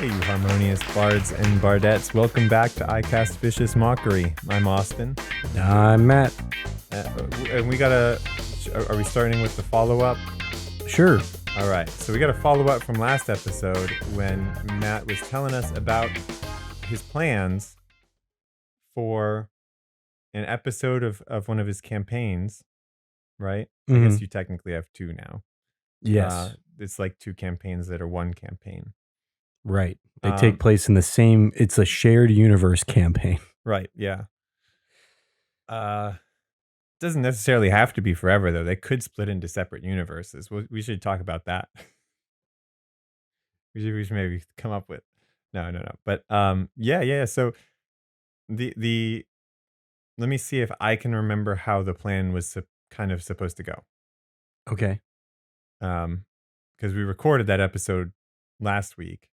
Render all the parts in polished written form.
Hey, you harmonious bards and bardettes. Welcome back to iCast Vicious Mockery. I'm Austin. I'm Matt. And we gotta... Are we starting with the follow-up? Sure. All right. So we got a follow-up from last episode when Matt was telling us about his plans for an episode of one of his campaigns, right? I guess you technically have two now. Yes. It's like two campaigns that are one campaign. Right. They take place in the same, it's a shared universe campaign. Right, yeah. Doesn't necessarily have to be forever, though. They could split into separate universes. We should talk about that. we should maybe come up with... No. But yeah. So the let me see if I can remember how the plan was kind of supposed to go. Okay. Because we recorded that episode last week.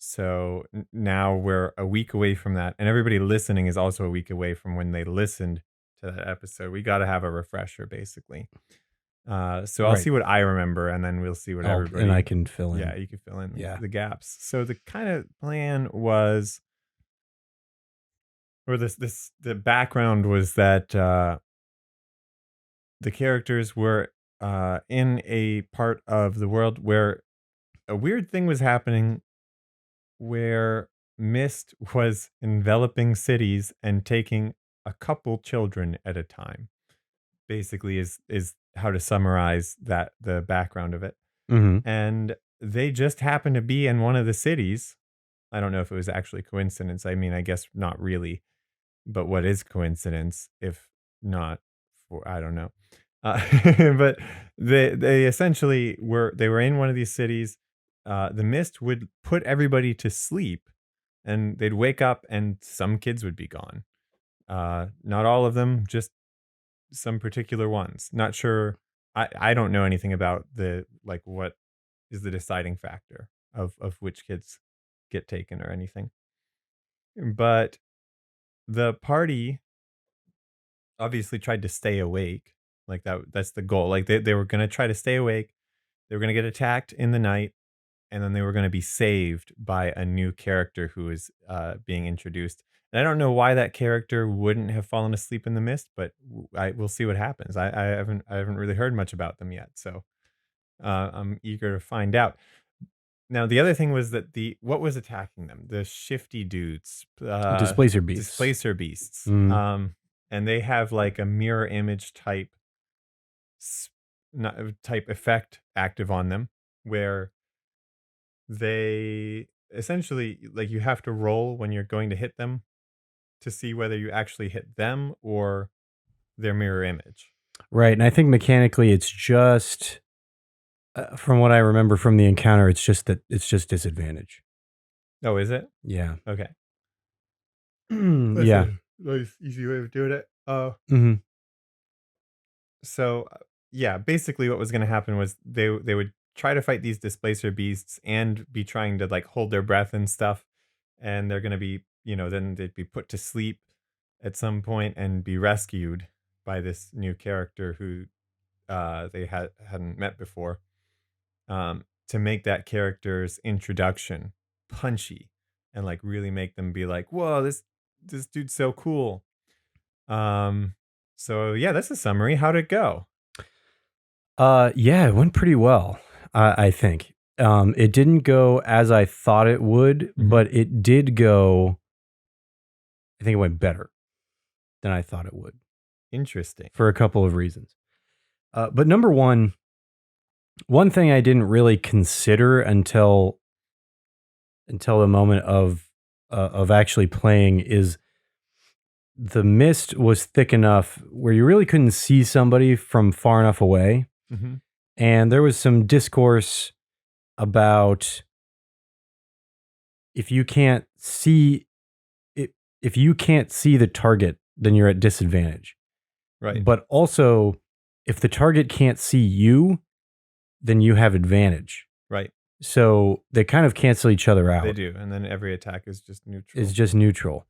So now we're a week away from that. And everybody listening is also a week away from when they listened to that episode. We got to have a refresher, basically. So I'll see what I remember, and then we'll see what everybody... And I can fill in. Yeah, you can fill in the gaps. So the kind of plan was... Or the background was that the characters were in a part of the world where a weird thing was happening, where mist was enveloping cities and taking a couple children at a time. Basically is how to summarize that, the background of it. Mm-hmm. And they just happened to be in one of the cities. I don't know if it was actually coincidence. I mean, I guess not really. But what is coincidence if not for... I don't know. But they essentially were in one of these cities. The mist would put everybody to sleep, and they'd wake up and some kids would be gone. Not all of them, just some particular ones. Not sure. I don't know anything about what is the deciding factor of which kids get taken or anything. But the party obviously tried to stay awake. Like that's the goal. Like they were going to try to stay awake. They were going to get attacked in the night, and then they were going to be saved by a new character who is being introduced. And I don't know why that character wouldn't have fallen asleep in the mist, but we'll see what happens. I haven't really heard much about them yet, so I'm eager to find out. Now, the other thing was that what was attacking them? The shifty dudes, Displacer beasts. Displacer beasts. Mm. And they have like a mirror image type effect active on them, where they essentially, like, you have to roll when you're going to hit them to see whether you actually hit them or their mirror image. Right, and I think mechanically it's just, from what I remember from the encounter, it's just disadvantage. Oh, is it? Yeah. Okay. Yeah. Nice, easy way of doing it. Mm-hmm. So, yeah, basically what was going to happen was they would try to fight these displacer beasts and be trying to like hold their breath and stuff. And they're going to be, then they'd be put to sleep at some point and be rescued by this new character who they hadn't met before, to make that character's introduction punchy and like really make them be like, whoa, this dude's so cool. So yeah, that's a summary. How'd it go? Yeah, it went pretty well. I think it didn't go as I thought it would, but it did go. I think it went better than I thought it would. Interesting. For a couple of reasons. But number one thing I didn't really consider until the moment of actually playing is the mist was thick enough where you really couldn't see somebody from far enough away. Mm-hmm. And there was some discourse about if you can't see the target, then you're at disadvantage. Right. But also, if the target can't see you, then you have advantage. Right. So they kind of cancel each other out. They do. And then every attack is just neutral.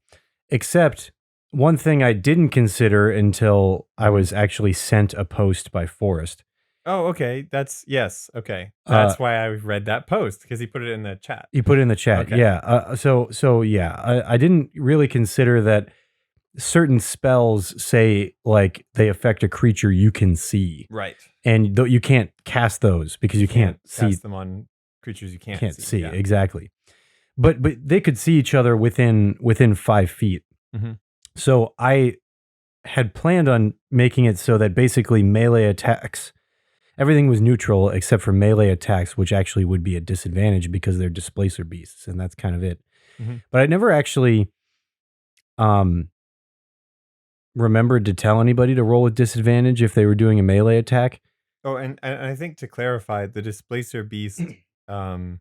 Except one thing I didn't consider until I was actually sent a post by Forrest Oh, okay. That's yes. Okay. Uh, That's why I read that post because he put it in the chat. you put it in the chat, Okay. yeah. So yeah, I didn't really consider that certain spells say like they affect a creature you can see, Right. and though you can't cast those because You you can't can't see, cast them on creatures you can't can't see. see Yeah. exactly. But they could see each other within 5 feet. Hmm. So I had planned on making it so that basically melee attacks, everything was neutral except for melee attacks, which actually would be a disadvantage because they're displacer beasts, and that's kind of it. Hmm. But I never actually um, remembered to tell anybody to roll with disadvantage if they were doing a melee attack. Oh, and I think to clarify, the displacer beast um,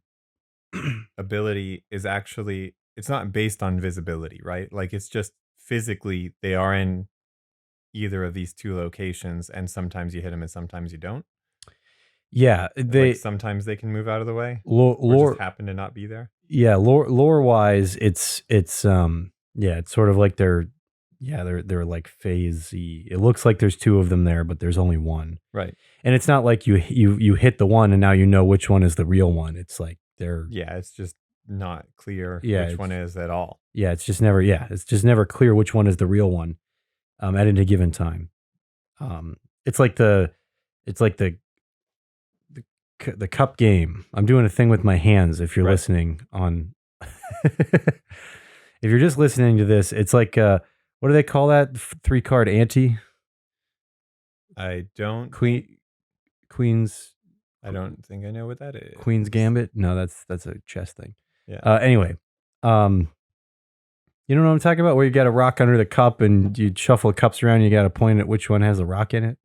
ability is actually it's not based on visibility, right? Like it's just physically they are in either of these two locations, and sometimes you hit them and sometimes you don't. Yeah, Like they sometimes they can move out of the way or just lore. happen to not be there. Yeah, lore wise, it's yeah, it's sort of like they're like phasey. It looks like there's two of them there, but there's only one. Right. And it's not like you hit the one and now you know which one is the real one. It's like they're Yeah, it's just not clear yeah, which one is at all. it's just never clear which one is the real one at any given time. It's like the cup game. I'm doing a thing with my hands if you're Right. listening on if you're just listening to this, it's like what do they call that? 3 card ante? I don't think Queen Queen's I don't think I know what that is. Queen's Gambit? No, that's a chess thing. Yeah. Anyway, um you know what I'm talking about? Where you got a rock under the cup and you shuffle cups around, you got to point at which one has a rock in it.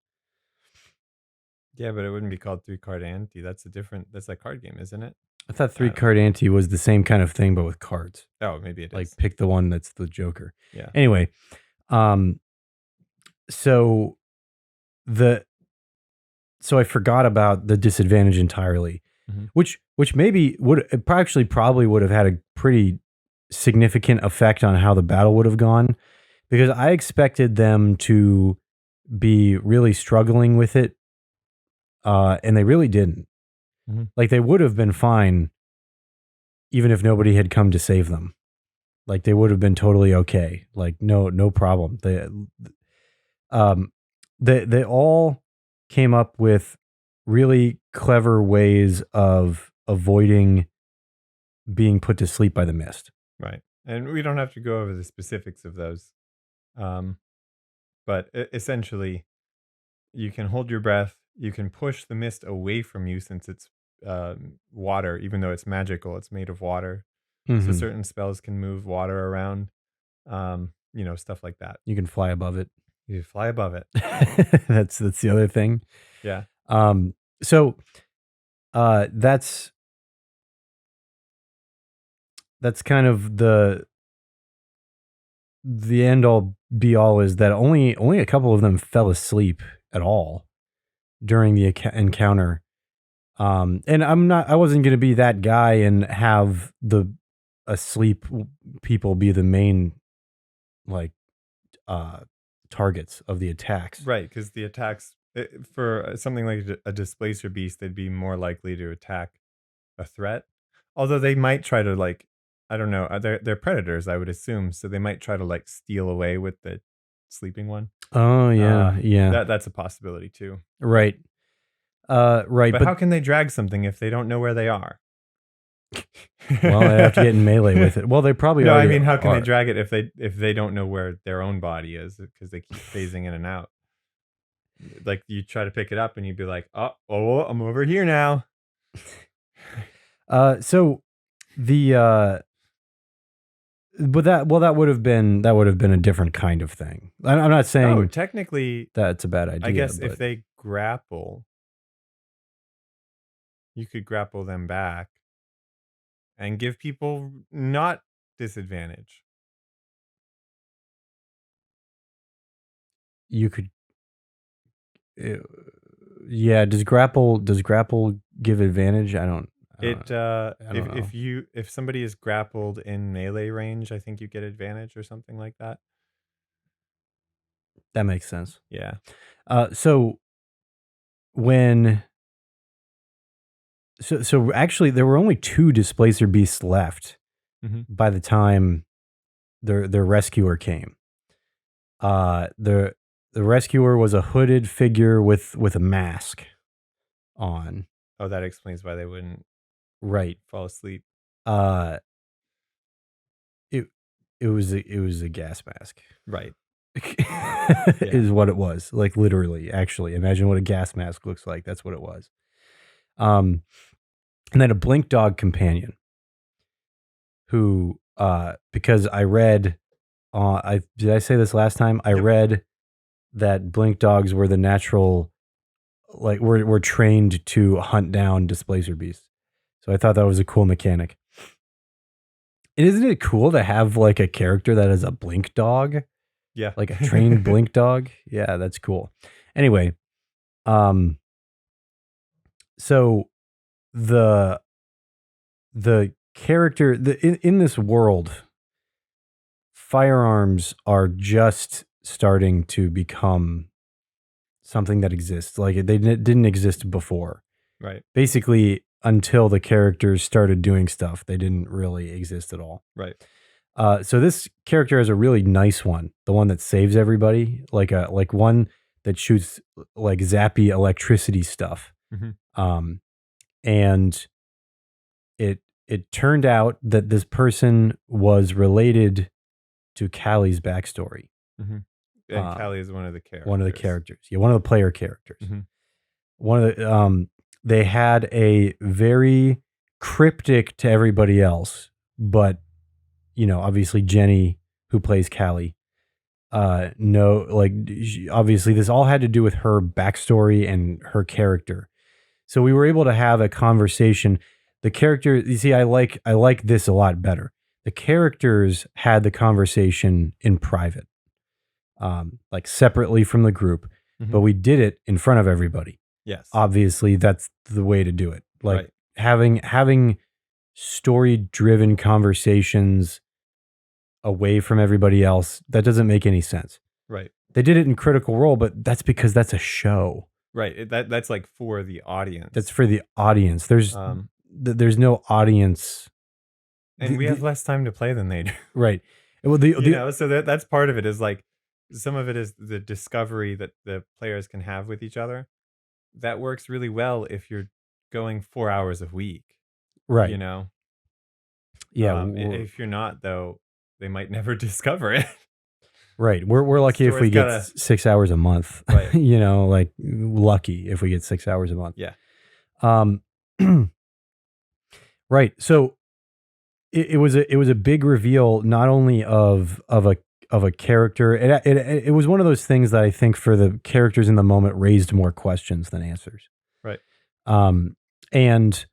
Yeah, but it wouldn't be called 3 card ante. That's a card game, isn't it? I thought I three don't card ante was the same kind of thing, but with cards. Oh, maybe it Like is. pick the one that's the Joker. Yeah. Anyway, um, so the so I forgot about the disadvantage entirely, Mhm. which maybe would it actually probably would have had a pretty significant effect on how the battle would have gone, because I expected them to be really struggling with it, and they really didn't. Mhm. Like they would have been fine even if nobody had come to save them. Like they would have been totally okay. Like no problem. Um they all came up with really clever ways of avoiding being put to sleep by the mist. Right. And we don't have to go over the specifics of those. Um, but essentially, you can hold your breath. You can push the mist away from you since it's water, even though it's magical. It's made of water. So Hmm. certain spells can move water around, stuff like that. You can fly above it. You fly above it. That's the other thing. Yeah. Um, so that's kind of the end all be all, is that only a couple of them fell asleep at all during the encounter. And I wasn't going to be that guy and have the asleep people be the main like uh targets of the attacks. Right. Because the attacks for something like a displacer beast, they'd be more likely to attack a threat. Although they might try to like, I don't know, they're predators, I would assume. So they might try to like steal away with the sleeping one. Oh yeah, yeah. That's a possibility too. Right. Right, But but how can they drag something if they don't know where they are? well, they have to get in melee with it. Well, they probably No, I already mean, how can they are. drag it if they don't know where their own body is because they keep phasing in and out? Like you try to pick it up and you'd be like, oh, I'm over here now. So the but that would have been a different kind of thing. I'm not Oh, saying technically, that's a bad idea. I guess but if they grapple, you could grapple them back and give people not disadvantage. you could, uh, yeah. Does grapple give advantage? It I don't know. if somebody is grappled in melee range, I think you get advantage or something like that. That makes sense. Yeah. So when so actually there were only 2 Displacer Beasts left Mhm. by the time their rescuer came. The rescuer was a hooded figure with a mask on. Oh, that explains why they wouldn't Right. fall asleep. Uh, it it was a gas mask. Right. Is what it was. Like literally, actually. Imagine what a gas mask looks like. That's what it was. Um, and then a Blink Dog companion who because I read I did I say this last time? I Yep. read that Blink Dogs were the natural like were trained to hunt down Displacer Beasts. So I thought that was a cool mechanic. And isn't it cool to have like a character that is a blink dog? Yeah. Like a trained blink dog? Yeah, that's cool. Anyway, um so the character in this world, firearms are just starting to become something that exists. Like didn't exist before. Right. Basically, until the characters started doing stuff, they didn't really exist at all. Right. So this character has a really nice one, the one that saves everybody, like one that shoots like zappy electricity stuff. Mhm. And it turned out that this person was related to Callie's backstory. Mhm. And Um, Callie is one of the characters. One of the characters, yeah, one of the player characters. Mhm. One of the they had a very cryptic to everybody else, but you know, obviously Jenny, who plays Callie, no, like obviously this all had to do with her backstory and her character. So we were able to have a conversation. The character, you see, I like this a lot better. The characters had the conversation in private, like separately from the group, but Mhm. we did it in front of everybody. Yes. Obviously, that's the way to do it. Like Right. having story driven conversations away from everybody else, that doesn't make any sense. Right. They did it in Critical Role, but that's because that's a show. Right. That's like for the audience. That's for the audience. There's no audience. And we have less time to play than they do. Right. Well, So that's part of it is like some of it is the discovery that the players can have with each other. That works really well if you're going 4 hours a week, right. you know? Yeah. If you're not though, they might never discover it. Right. We're lucky if we get 6 hours a month. Right. You know, like lucky if we get 6 hours a month. Yeah. Right. So it was a big reveal, not only of a character. It was one of those things that I think for the characters in the moment raised more questions than answers. Right. And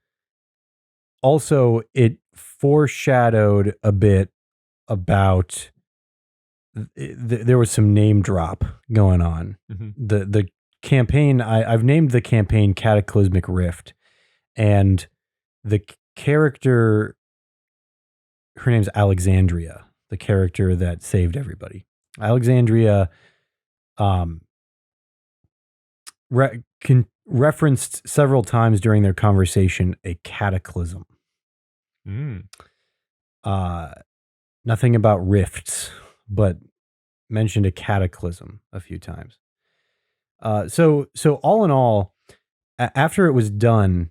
also it foreshadowed a bit about there was some name drop going on. Mhm. The campaign, I've named the campaign Cataclysmic Rift, and the character, her name's Alexandria, the character that saved everybody. Alexandria referenced several times during their conversation a cataclysm. Mm. Nothing about rifts, but mentioned a cataclysm a few times. So all in all, after it was done,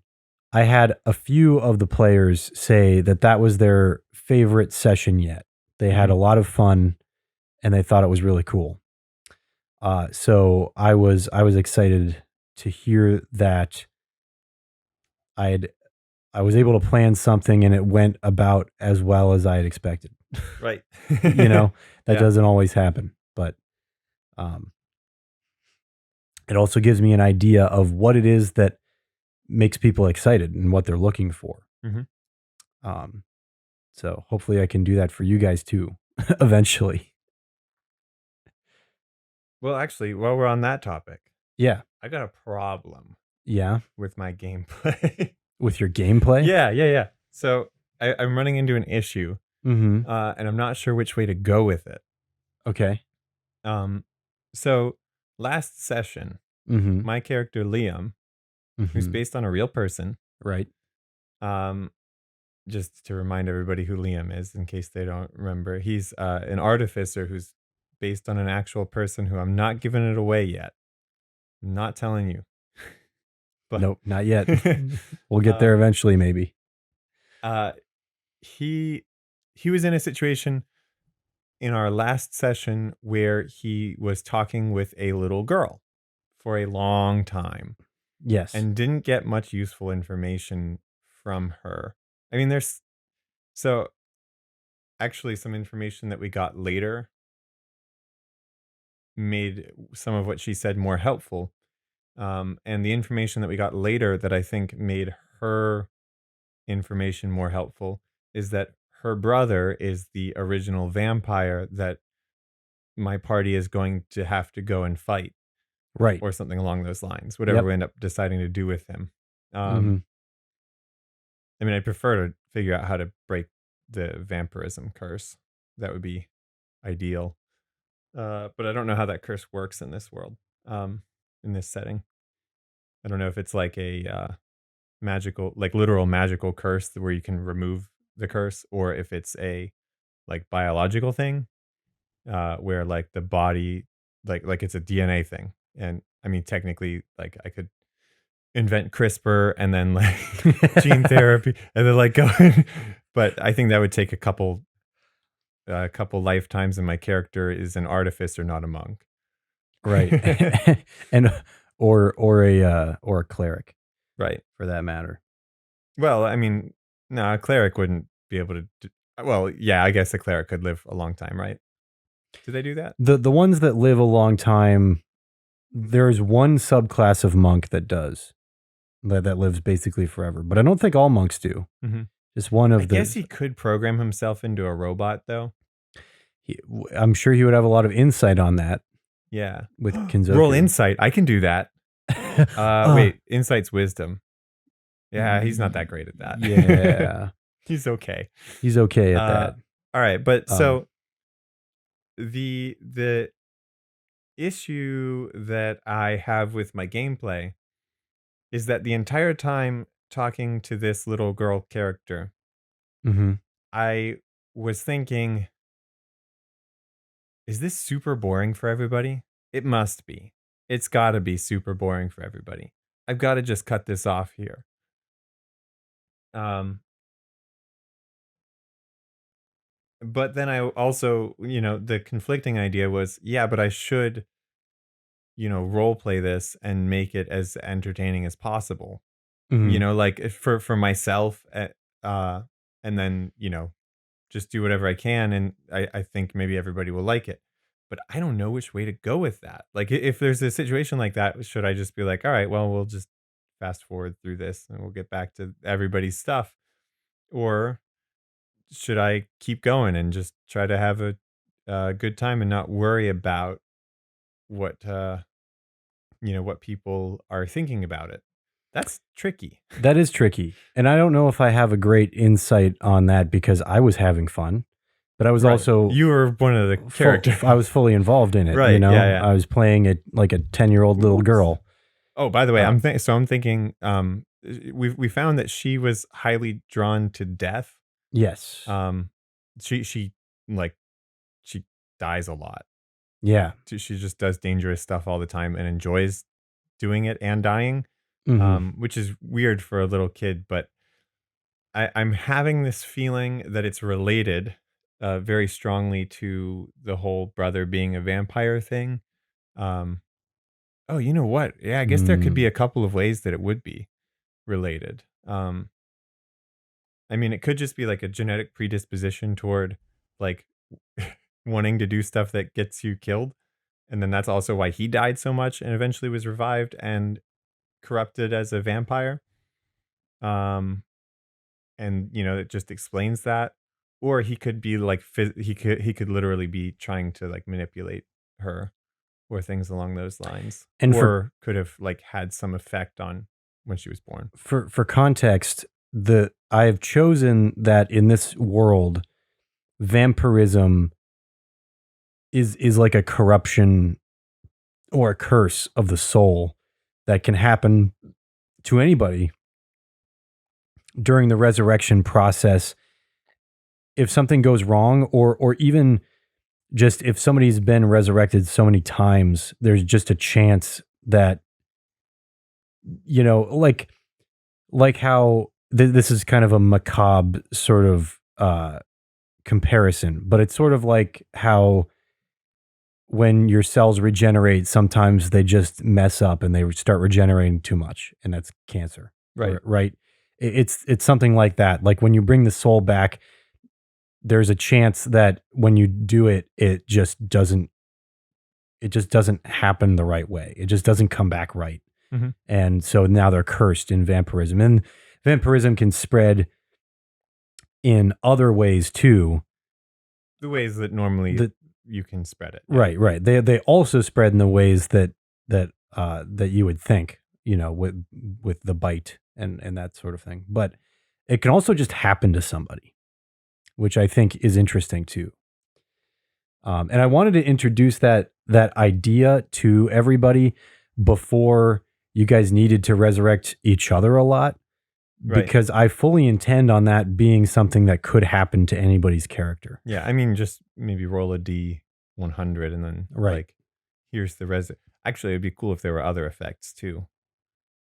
I had a few of the players say that was their favorite session yet. They had a lot of fun, and they thought it was really cool. So I was excited to hear that I was able to plan something, and it went about as well as I had expected. Right. You know, that Yeah. doesn't always happen, but it also gives me an idea of what it is that makes people excited and what they're looking for. Mhm. So hopefully I can do that for you guys too, eventually. Well, actually, while we're on that topic, Yeah. I got a problem Yeah. with my gameplay. With your gameplay? Yeah. So I'm running into an issue, Mm-hmm. and I'm not sure which way to go with it. Okay. So last session, Mm-hmm. my character Liam who's Mhm. based on a real person. Right. Um, just to remind everybody who Liam is, in case they don't remember, he's an artificer who's based on an actual person who I'm not giving it away yet. I'm not telling you, but Nope, not yet. We'll get there um, eventually, maybe. uh, he he was in a situation in our last session where he was talking with a little girl for a long time Yes. and didn't get much useful information from her. I mean, there's so actually some information that we got later made some of what she said more helpful. And the information that we got later that I think made her information more helpful is that her brother is the original vampire that my party is going to have to go and fight, Right. or something along those lines, whatever Yep. we end up deciding to do with him. Mhm. I mean, I prefer to figure out how to break the vampirism curse. That would be ideal. But I don't know how that curse works in this world, in this setting. I don't know if it's like a magical, like literal magical curse where you can remove the curse, or if it's a like biological thing, where like the body, like it's a DNA thing. And I mean, technically, like I could invent CRISPR and then like gene therapy and then like go, but I think that would take a couple lifetimes, and my character is an artificer, not a monk. Right. And or a cleric Right. for that matter. Well, I mean, no, a cleric wouldn't be able to well, yeah, I guess a cleric could live a long time, right? Do they do that? The ones that live a long time, there's one subclass of monk that does. That lives basically forever, but I don't think all monks do. Mhm. Just one I of guess the he could program himself into a robot, though. I'm sure he would have a lot of insight on that Yeah. with Roll Kinzoku. insight. I can do that. Uh, Wait, insight's wisdom. Yeah, he's not that great at that. Yeah. He's okay. He's okay at Uh, that. all right, but Um, so the issue that I have with my gameplay is that the entire time talking to this little girl character, mhm. I was thinking, is this super boring for everybody? It must be. It's got to be super boring for everybody. I've got to just cut this off here. Um, but then I also, the conflicting idea was, yeah, but I should, role play this and make it as entertaining as possible. Mhm. Like for myself, uh, and then just do whatever I can, and I think maybe everybody will like it. But I don't know which way to go with that. Like if there's a situation like that, should I just be like, all right, well, we'll just fast forward through this and we'll get back to everybody's stuff, or should I keep going and just try to have a good time and not worry about what what people are thinking about it? That's tricky. That is tricky, and I don't know if I have a great insight on that because I was having fun, but I was Right. also You were one of the characters. I was fully involved in it, you Right, know? yeah, yeah. I was playing it like a 10-year-old little girl. Oh, by the way, Uh, I'm thinking, we found that she was highly drawn to death. yes. Um, she like she dies a lot. Yeah. She just does dangerous stuff all the time and enjoys doing it and dying, Mhm. which is weird for a little kid. But I'm having this feeling that it's related very strongly to the whole brother being a vampire thing. Um, oh, you know what? Yeah, I guess there could be Mm. a couple of ways that it would be related. I mean, it could just be like a genetic predisposition toward like wanting to do stuff that gets you killed. And then that's also why he died so much and eventually was revived and corrupted as a vampire. Um, and it just explains that. Or he could be like he could literally be trying to like manipulate her or things along those lines. And Or could have like had some effect on when she was born. for context, I have chosen that in this world, vampirism is like a corruption or a curse of the soul that can happen to anybody during the resurrection process, if something goes wrong, or even just if somebody's been resurrected so many times, there's just a chance that, like how this is kind of a macabre sort of comparison, but it's sort of like how when your cells regenerate, sometimes they just mess up and they start regenerating too much, and that's cancer. Right. Right. It's something like that. Like when you bring the soul back, there's a chance that when you do it, it just doesn't happen the right way. It just doesn't come back right. Mhm. And so now they're cursed in vampirism. And vampirism can spread in other ways too. The ways that normally The, you can spread it. Yeah. right. They also spread in the ways that you would think, with the bite and that sort of thing. But it can also just happen to somebody, which I think is interesting too. And I wanted to introduce that idea to everybody before you guys needed to resurrect each other a lot, Right. because I fully intend on that being something that could happen to anybody's character. Yeah, I mean, just maybe roll a D100 and then Right. like, here's the Actually, it'd be cool if there were other effects too.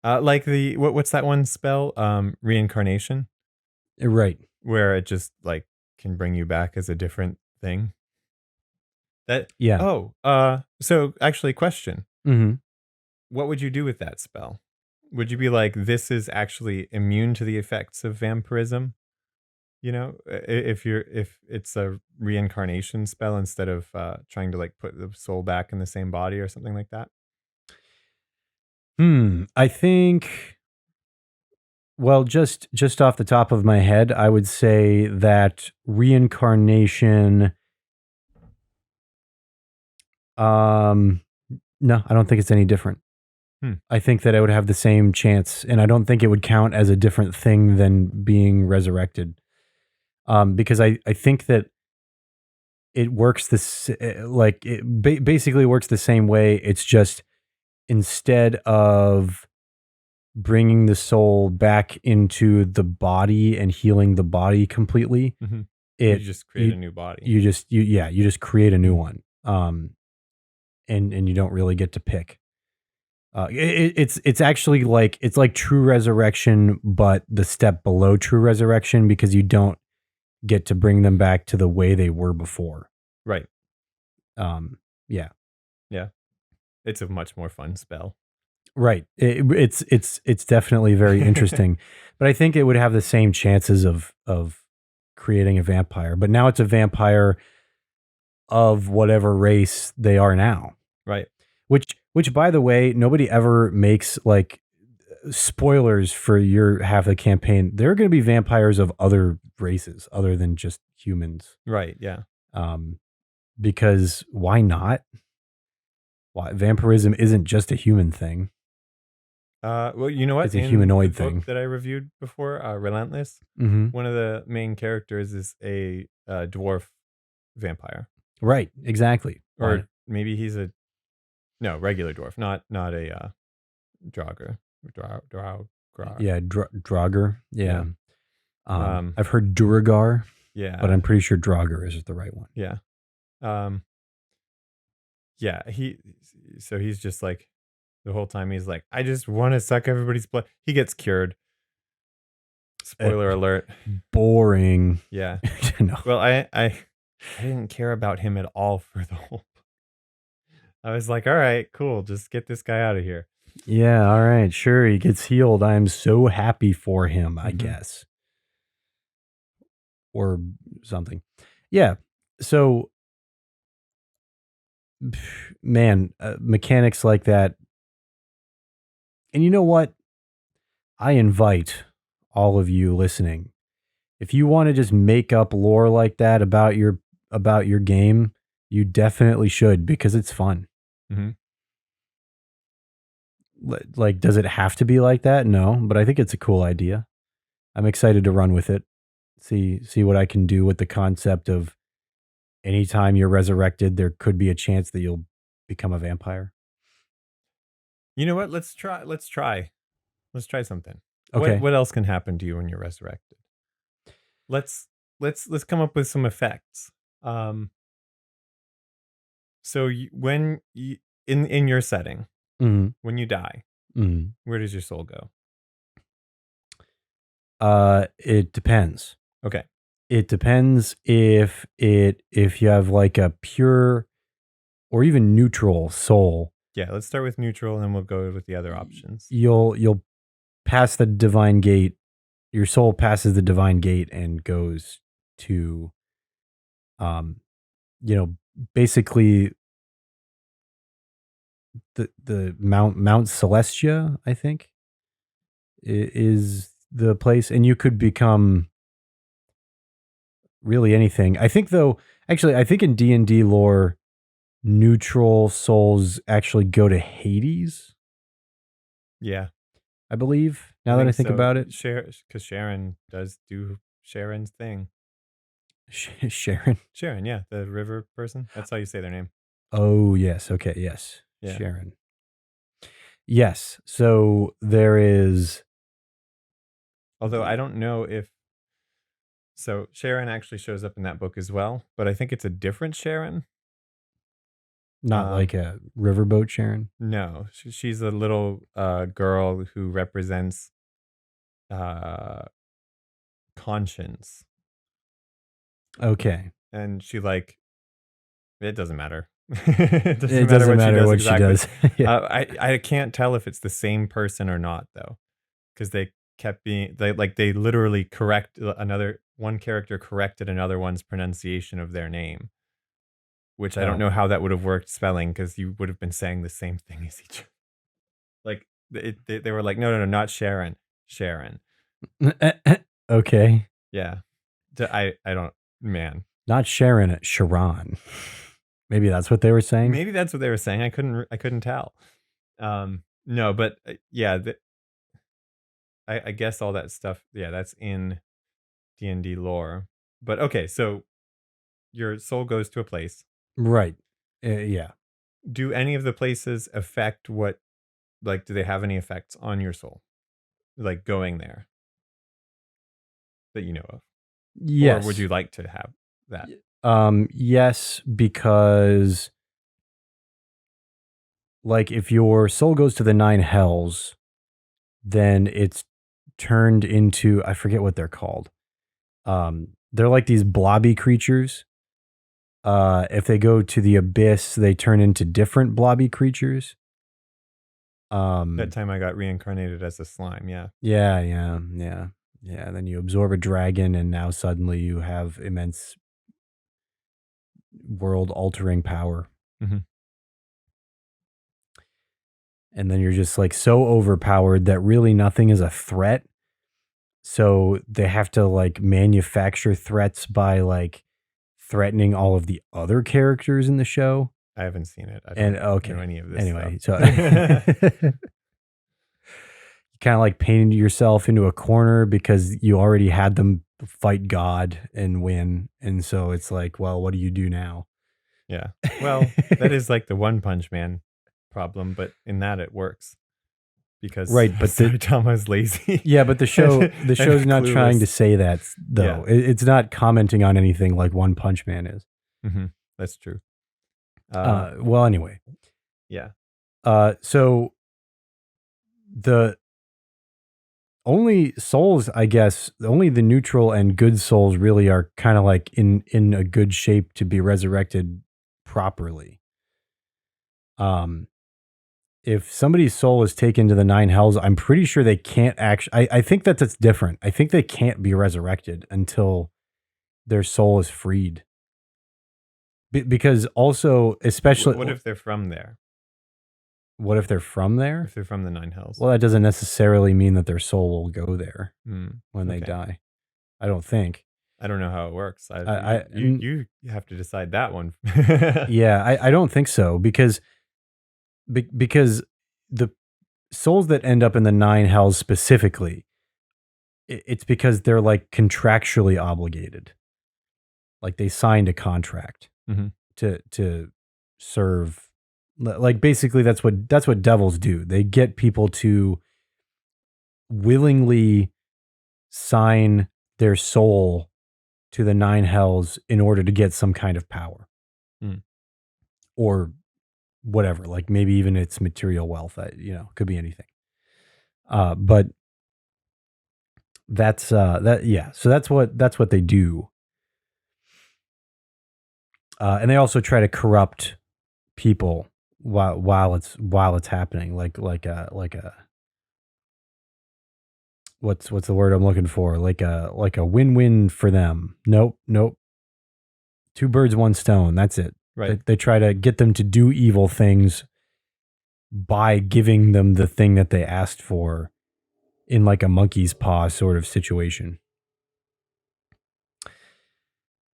Like what's that one spell? Reincarnation, Right. where it just like can bring you back as a different thing. That Yeah. so actually, question: Hmm. what would you do with that spell? Would you be like, this is actually immune to the effects of vampirism? If it's a reincarnation spell instead of trying to like put the soul back in the same body or something like that. I think, well, just off the top of my head, I would say that reincarnation. No, I don't think it's any different. Hmm. I think that I would have the same chance, and I don't think it would count as a different thing than being resurrected. Because I think that it works like it basically works the same way. It's just instead of bringing the soul back into the body and healing the body completely, Mhm. You it just create a new body. you just create a new one. And you don't really get to pick. It's actually like it's like true resurrection, but the step below true resurrection, because you don't get to bring them back to the way they were before. Right. Yeah, Yeah. It's a much more fun spell. right. It's definitely very interesting, but I think it would have the same chances of creating a vampire. But now it's a vampire of whatever race they are now. Right. Which by the way, nobody ever makes like spoilers for your half of the campaign. There are going to be vampires of other races other than just humans. Right. Yeah. Because why not? Why vampirism isn't just a human thing. Well, you know what? It's a In humanoid the book thing. that I reviewed before, Relentless, Mm-hmm. one of the main characters is a dwarf vampire, Right. Exactly. or maybe he's a regular dwarf, not a Draugr. Yeah. Draugr. Yeah. Um, I've heard Duragar, yeah, but I'm pretty sure Draugr is the right one. yeah, um, yeah. He's just like the whole time he's like, I just want to suck everybody's blood. He gets cured. Spoiler alert. Boring. Yeah. No. Well, I didn't care about him at all for the whole. I was like, all right, cool. Just get this guy out of here. Yeah, all right, sure. He gets healed. I'm so happy for him, I Mhm. guess. Or something. Yeah. So, man, mechanics like that. And you know what? I invite all of you listening. If you want to just make up lore like that about your game, you definitely should, because it's fun. Mhm. Like, does it have to be like that? No, but I think it's a cool idea. I'm excited to run with it. See what I can do with the concept of anytime you're resurrected, there could be a chance that you'll become a vampire. You know what? Let's try. Let's try something. Okay. What else can happen to you when you're resurrected? Let's let's come up with some effects. Um, so when you in your setting, Mhm. when you die, Mhm. where does your soul go? It depends. Okay. It depends if you have like a pure or even neutral soul. Yeah, let's start with neutral and then we'll go with the other options. You'll pass the divine gate. Your soul passes the divine gate and goes to um you know basically the Mount Celestia, I think, is the place, and you could become really anything. I think though, actually, I think in D&D lore, neutral souls actually go to Hades, Yeah, I believe. I Now that I think think so. about it, Because Sharon does do Sharon's thing. Sharon. Sharon, yeah, the river person. That's how you say their name. Oh yes, okay, yes, Yeah. Sharon. Yes, so there is Although I don't know if so Sharon actually shows up in that book as well, but I think it's a different Sharon. not like a riverboat Sharon. No, she's a little girl who represents uh conscience, Okay, and she like it doesn't matter. It it doesn't matter doesn't what she matter does what she exactly. does. Yeah. I can't tell if it's the same person or not though, because they kept being they literally correct another one character corrected another one's pronunciation of their name, which I don't Oh. know how that would have worked spelling because you would have been saying the same thing as each other. Like they were like, no, no, no, not Sharon, Sharon. Okay. Yeah, I don't man. Not Sharon, Sharon. Maybe that's what they were saying. Maybe that's what they were saying. I couldn't tell. No, but yeah, I guess all that stuff. Yeah, that's in D&D lore. But okay, so your soul goes to a place. Right. Yeah. Do any of the places affect what? Like, do they have any effects on your soul? Like going there that you know of, or would Yes. you like to have that? Yes, because like if your soul goes to the nine hells, then it's turned into, I forget what they're called. They're like these blobby creatures. If they go to the abyss, they turn into different blobby creatures. That time I got reincarnated as a slime. Yeah. Yeah, yeah, yeah, yeah. And then you absorb a dragon, and now suddenly you have immense world altering power. Mhm. And then you're just like so overpowered that really nothing is a threat. So they have to like manufacture threats by like threatening all of the other characters in the show. I haven't seen it. I And don't know okay. any of this Anyway, so stuff. you kind of like painted yourself into a corner because you already had them fight God and win. And so it's like, well, what do you do now? Yeah. Well, that is like the One Punch Man problem, but in that it works because Right, but Saitama's lazy. yeah, but the show's and not trying to clueless. say that Yeah. though. It's not commenting on anything like One Punch Man is. That's true. Well, anyway, Yeah. so the only souls, I guess, only the neutral and good souls really are kind of like in a good shape to be resurrected properly. If somebody's soul is taken to the nine hells, I'm pretty sure they can't actually. I think that that's different. I think they can't be resurrected until their soul is freed. Because also, especially, What if they're from there? what if they're from there? If they're from the Nine Hells? Well, that doesn't necessarily mean that their soul will go there when they Okay. die. I don't think. I don't know how it works. You have to decide that one. Yeah, I don't think so because because the souls that end up in the nine hells specifically, it's because they're like contractually obligated, like they signed a contract Mhm. to serve. Like basically, that's what devils do. They get people to willingly sign their soul to the nine hells in order to get some kind of power Hmm. or whatever. Like maybe even it's material wealth. Could be anything. But that's that. Yeah. So that's what they do. And they also try to corrupt people while it's happening. Like a what's the word I'm looking for? Like a win-win for them. Nope. Two birds, one stone. That's it. Right. They try to get them to do evil things by giving them the thing that they asked for in like a monkey's paw sort of situation.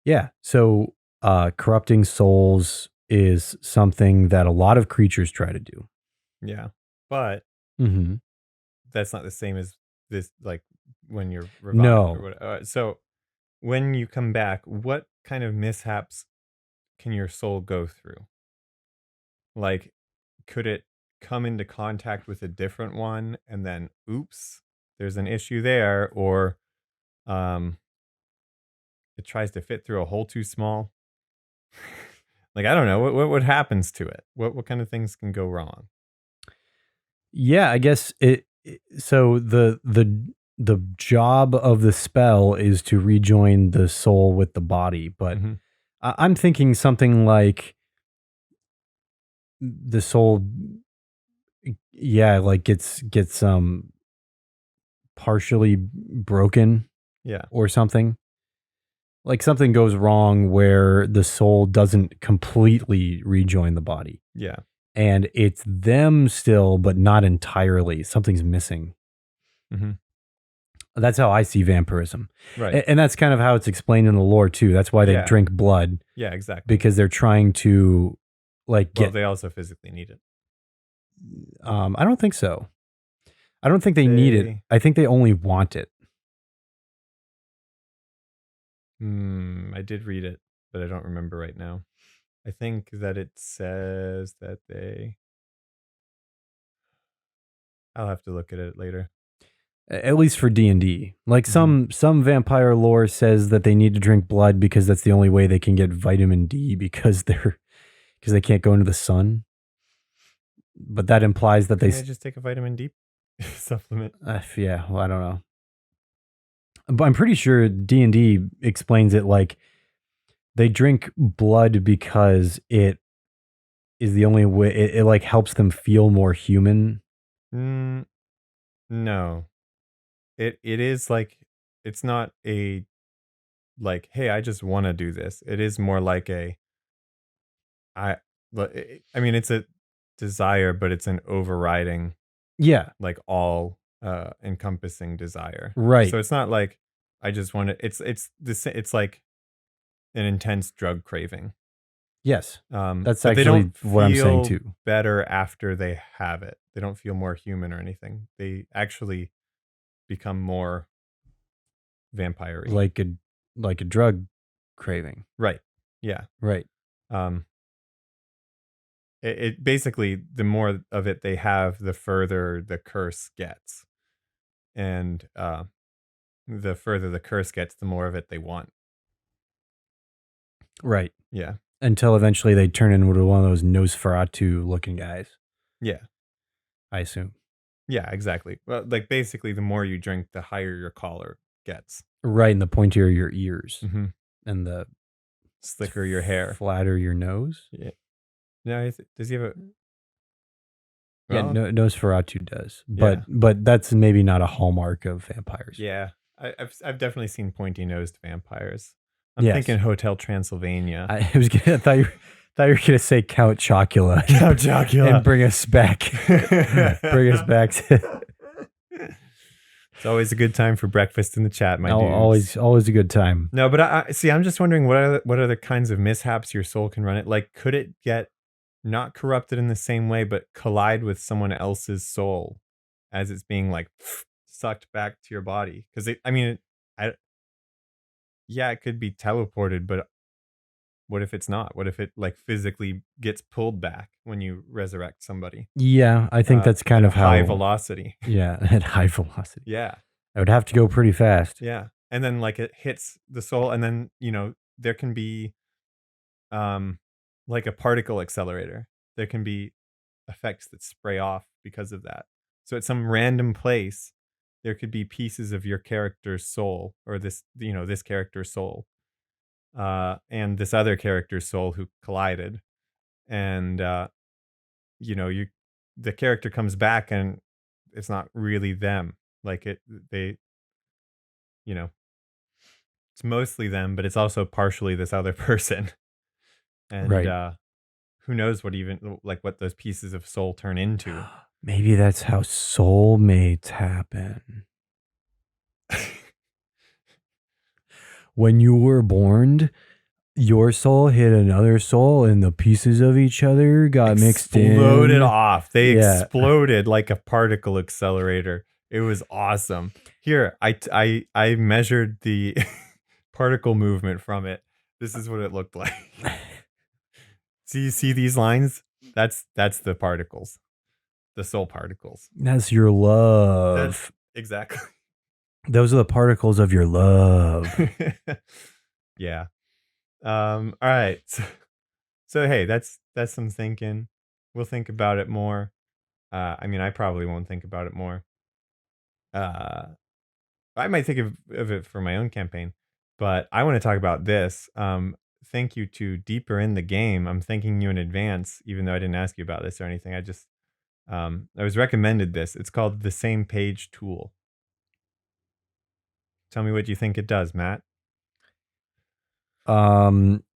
Yeah. So corrupting souls is something that a lot of creatures try to do. Yeah. But Mm-hmm. that's not the same as this, like when you're revived or No. whatever. So when you come back, what kind of mishaps can your soul go through? Like, could it come into contact with a different one and then, oops, there's an issue there, or um, it tries to fit through a hole too small? Like, I don't know what happens to it. What kind of things can go wrong? Yeah, I guess so the job of the spell is to rejoin the soul with the body, but Hmm. I'm thinking something like the soul, yeah, like gets partially broken Yeah, or something. Like something goes wrong where the soul doesn't completely rejoin the body. yeah, And it's them still, but not entirely. Something's missing. hmm, That's how I see vampirism. right, And that's kind of how it's explained in the lore too. That's why they yeah, drink blood, yeah, exactly. because they're trying to like Well, get they also physically need it. I don't think so. I don't think they need it. They, I think they only want it. I did read it, but I don't remember right now. I think that it says that they. I'll have to look at it later. At least for D&D. Like Hmm. some vampire lore says that they need to drink blood because that's the only way they can get vitamin D because they can't go into the sun. But that implies that Couldn't they just take a vitamin D supplement? yeah, well, I don't know. But I'm pretty sure D&D explains it like they drink blood because it is the only way it like helps them feel more human. Mm, no, it is like it's not a like, hey, I just want to do this. It is more like a I. I mean, it's a desire, but it's an overriding, Yeah, like all encompassing desire. right. So it's not like I just want to. It's this. It's like an intense drug craving. Yes. That's But they don't actually what I'm saying feel too. better after they have it. They don't feel more human or anything. They actually become more vampire-y. Like a drug craving. Right. Yeah. Right. Um, it basically, the more of it they have, the further the curse gets, and the further the curse gets, the more of it they want. Right. Yeah. Until eventually they turn into one of those Nosferatu looking guys, Yeah. I assume. Yeah. Exactly. Well, like basically, the more you drink, the higher your collar gets. Right in the pointier your ears Hmm. and the Slicker your hair. flatter your nose. Yeah. No, does he have a? Yeah, Well, Nosferatu does, but yeah. that's maybe not a hallmark of vampires. Yeah, I've definitely seen pointy nosed vampires. I'm Yes, thinking Hotel Transylvania. I thought you were gonna say Count Chocula Count Chocula. and bring us back, bring us back to It's always a good time for breakfast in the chat, my dudes. always a good time. No, but I see. I'm just wondering what other kinds of mishaps your soul can run it. Like, could it get not corrupted in the same way, but collide with someone else's soul as it's being like sucked back to your body? Because I mean, I yeah, it could be teleported, but What if it's not? What if it like physically gets pulled back when you resurrect somebody Yeah, I think that's at kind a of high how. velocity? Yeah, at high velocity. Yeah, I would have to go pretty fast. yeah. And then like it hits the soul, and then there can be um like a particle accelerator. There can be effects that spray off because of that. So at some random place, there could be pieces of your character's soul, or this character's soul, and this other character's soul who collided, and you the character comes back and it's not really them. Like they you know it's mostly them, but it's also partially this other person, and Right. who knows what even like what those pieces of soul turn into. Maybe that's how soulmates happen. When you were born, your soul hit another soul and the pieces of each other got mixed Exploded in. off. They Yeah. exploded like a particle accelerator. It was awesome. Here, I measured the particle movement from it. This is what it looked like. See these lines? That's the particles. The soul particles. That's your That's love. exactly. Those are the particles of your love. Yeah. All right. So hey, that's some thinking. We'll think about it more. I mean, I probably won't think about it more. Uh, I might think of it for my own campaign, but I want to talk about this. Thank you to Deeper in the Game. I'm thanking you in advance, even though I didn't ask you about this or anything. I was recommended this. It's called the Same Page Tool. Tell me what you think it does, Matt.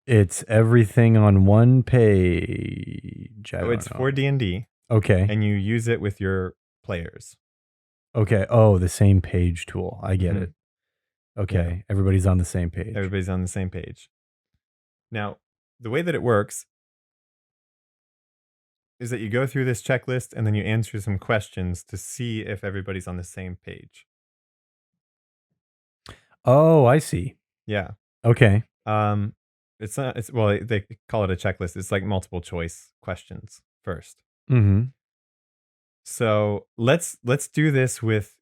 It's everything on one page. I Oh, don't it's for know. D&D, Okay. and you use it with your players. Okay. Oh, the same page tool. I get Mhm. it. Yeah, Okay. Everybody's on the same page. everybody's on the same page. Now, the way that it works is that you go through this checklist and then you answer some questions to see if everybody's on the same page. Oh, I see. Yeah. Okay. Um, it's not. It's well, they call it a checklist. It's like multiple choice questions first. Mm-hmm. So let's do this with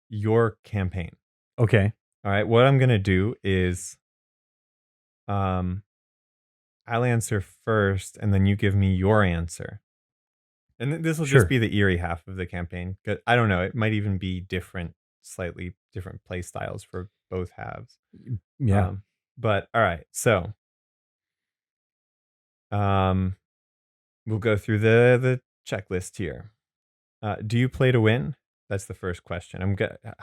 your campaign. Okay. All right. What I'm gonna do is um, I'll answer first, and then you give me your answer. And this will just Sure. be the eerie half of the campaign. 'Cause I don't know. It might even be different, slightly different play styles for both halves. Yeah. Um, but all right. So um, we'll go through the checklist here. Do you play to win? That's the first question.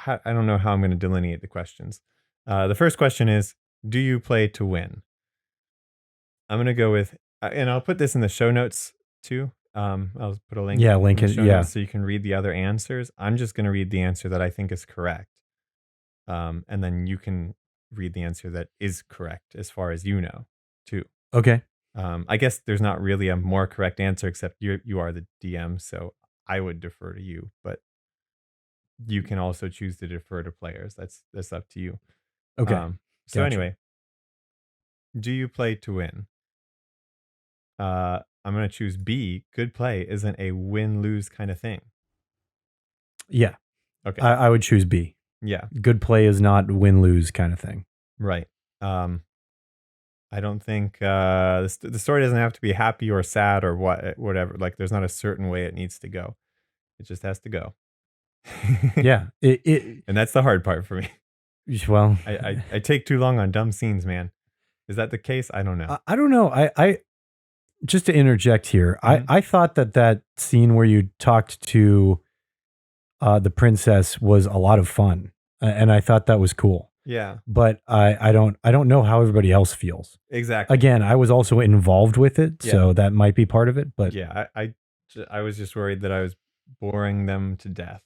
I don't know how I'm going to delineate the questions. The first question is, do you play to win? I'm going to go with, and I'll put this in the show notes too. I'll put a link Yeah. in the Lincoln. show Yeah. notes so you can read the other answers. I'm just going to read the answer that I think is correct. And then you can read the answer that is correct as far as you know, too. Okay. I guess there's not really a more correct answer except you are the DM, so I would defer to you, but you can also choose to defer to players. That's up to you. Okay. So Gotcha. anyway, do you play to win? I'm gonna choose B. Good play isn't a win lose kind of thing. Yeah. Okay. I would choose B. Yeah. Good play is not win lose kind of thing. Right. I don't think the story doesn't have to be happy or sad or whatever. Like, there's not a certain way it needs to go. It just has to go. Yeah. It And that's the hard part for me. well, I take too long on dumb scenes, man. Is that the case? I don't know. I don't know. I just to interject here. Mhm. I thought that scene where you talked to the princess was a lot of fun, and I thought that was cool. Yeah, But I don't know how everybody else feels. exactly. Again, I was also involved with it, Yeah. so that might be part of it. But Yeah, I was just worried that I was boring them to death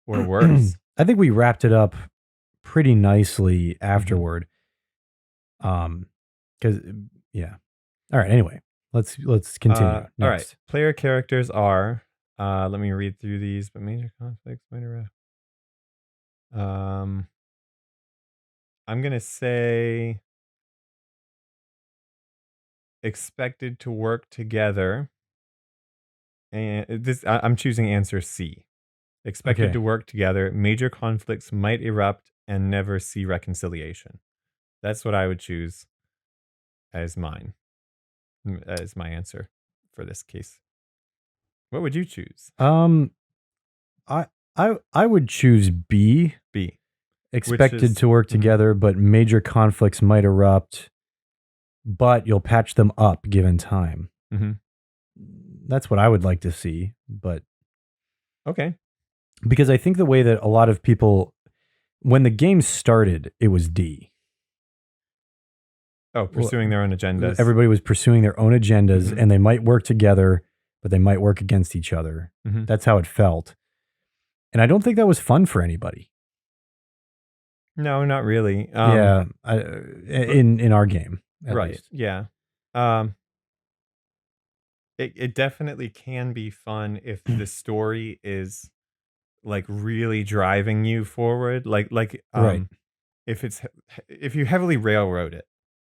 or worse. I think we wrapped it up pretty nicely Mhm. afterward. Because yeah. All right. Anyway, let's continue All right. next. Player characters are. Let me read through these. But major conflicts, minor. Um, I'm gonna say expected to work together. And I'm choosing answer C. Expected Okay. to work together, major conflicts might erupt and never see reconciliation. That's what I would choose as mine, as my answer for this case. What would you choose? Um, I would choose B. B, which Expected is to work mhm, together, but major conflicts might erupt, but you'll patch them up given time. mhm. That's what I would like to see, but Okay. because I think the way that a lot of people, when the game started, it was D. Oh, Well, pursuing their own agendas. everybody was pursuing their own agendas, Mhm, and they might work together, but they might work against each other. mhm. That's how it felt, and I don't think that was fun for anybody. No, not really. Yeah, But in our game at right, least. yeah. Um, it definitely can be fun if the story is like really driving you forward. Right. If if you heavily railroad it,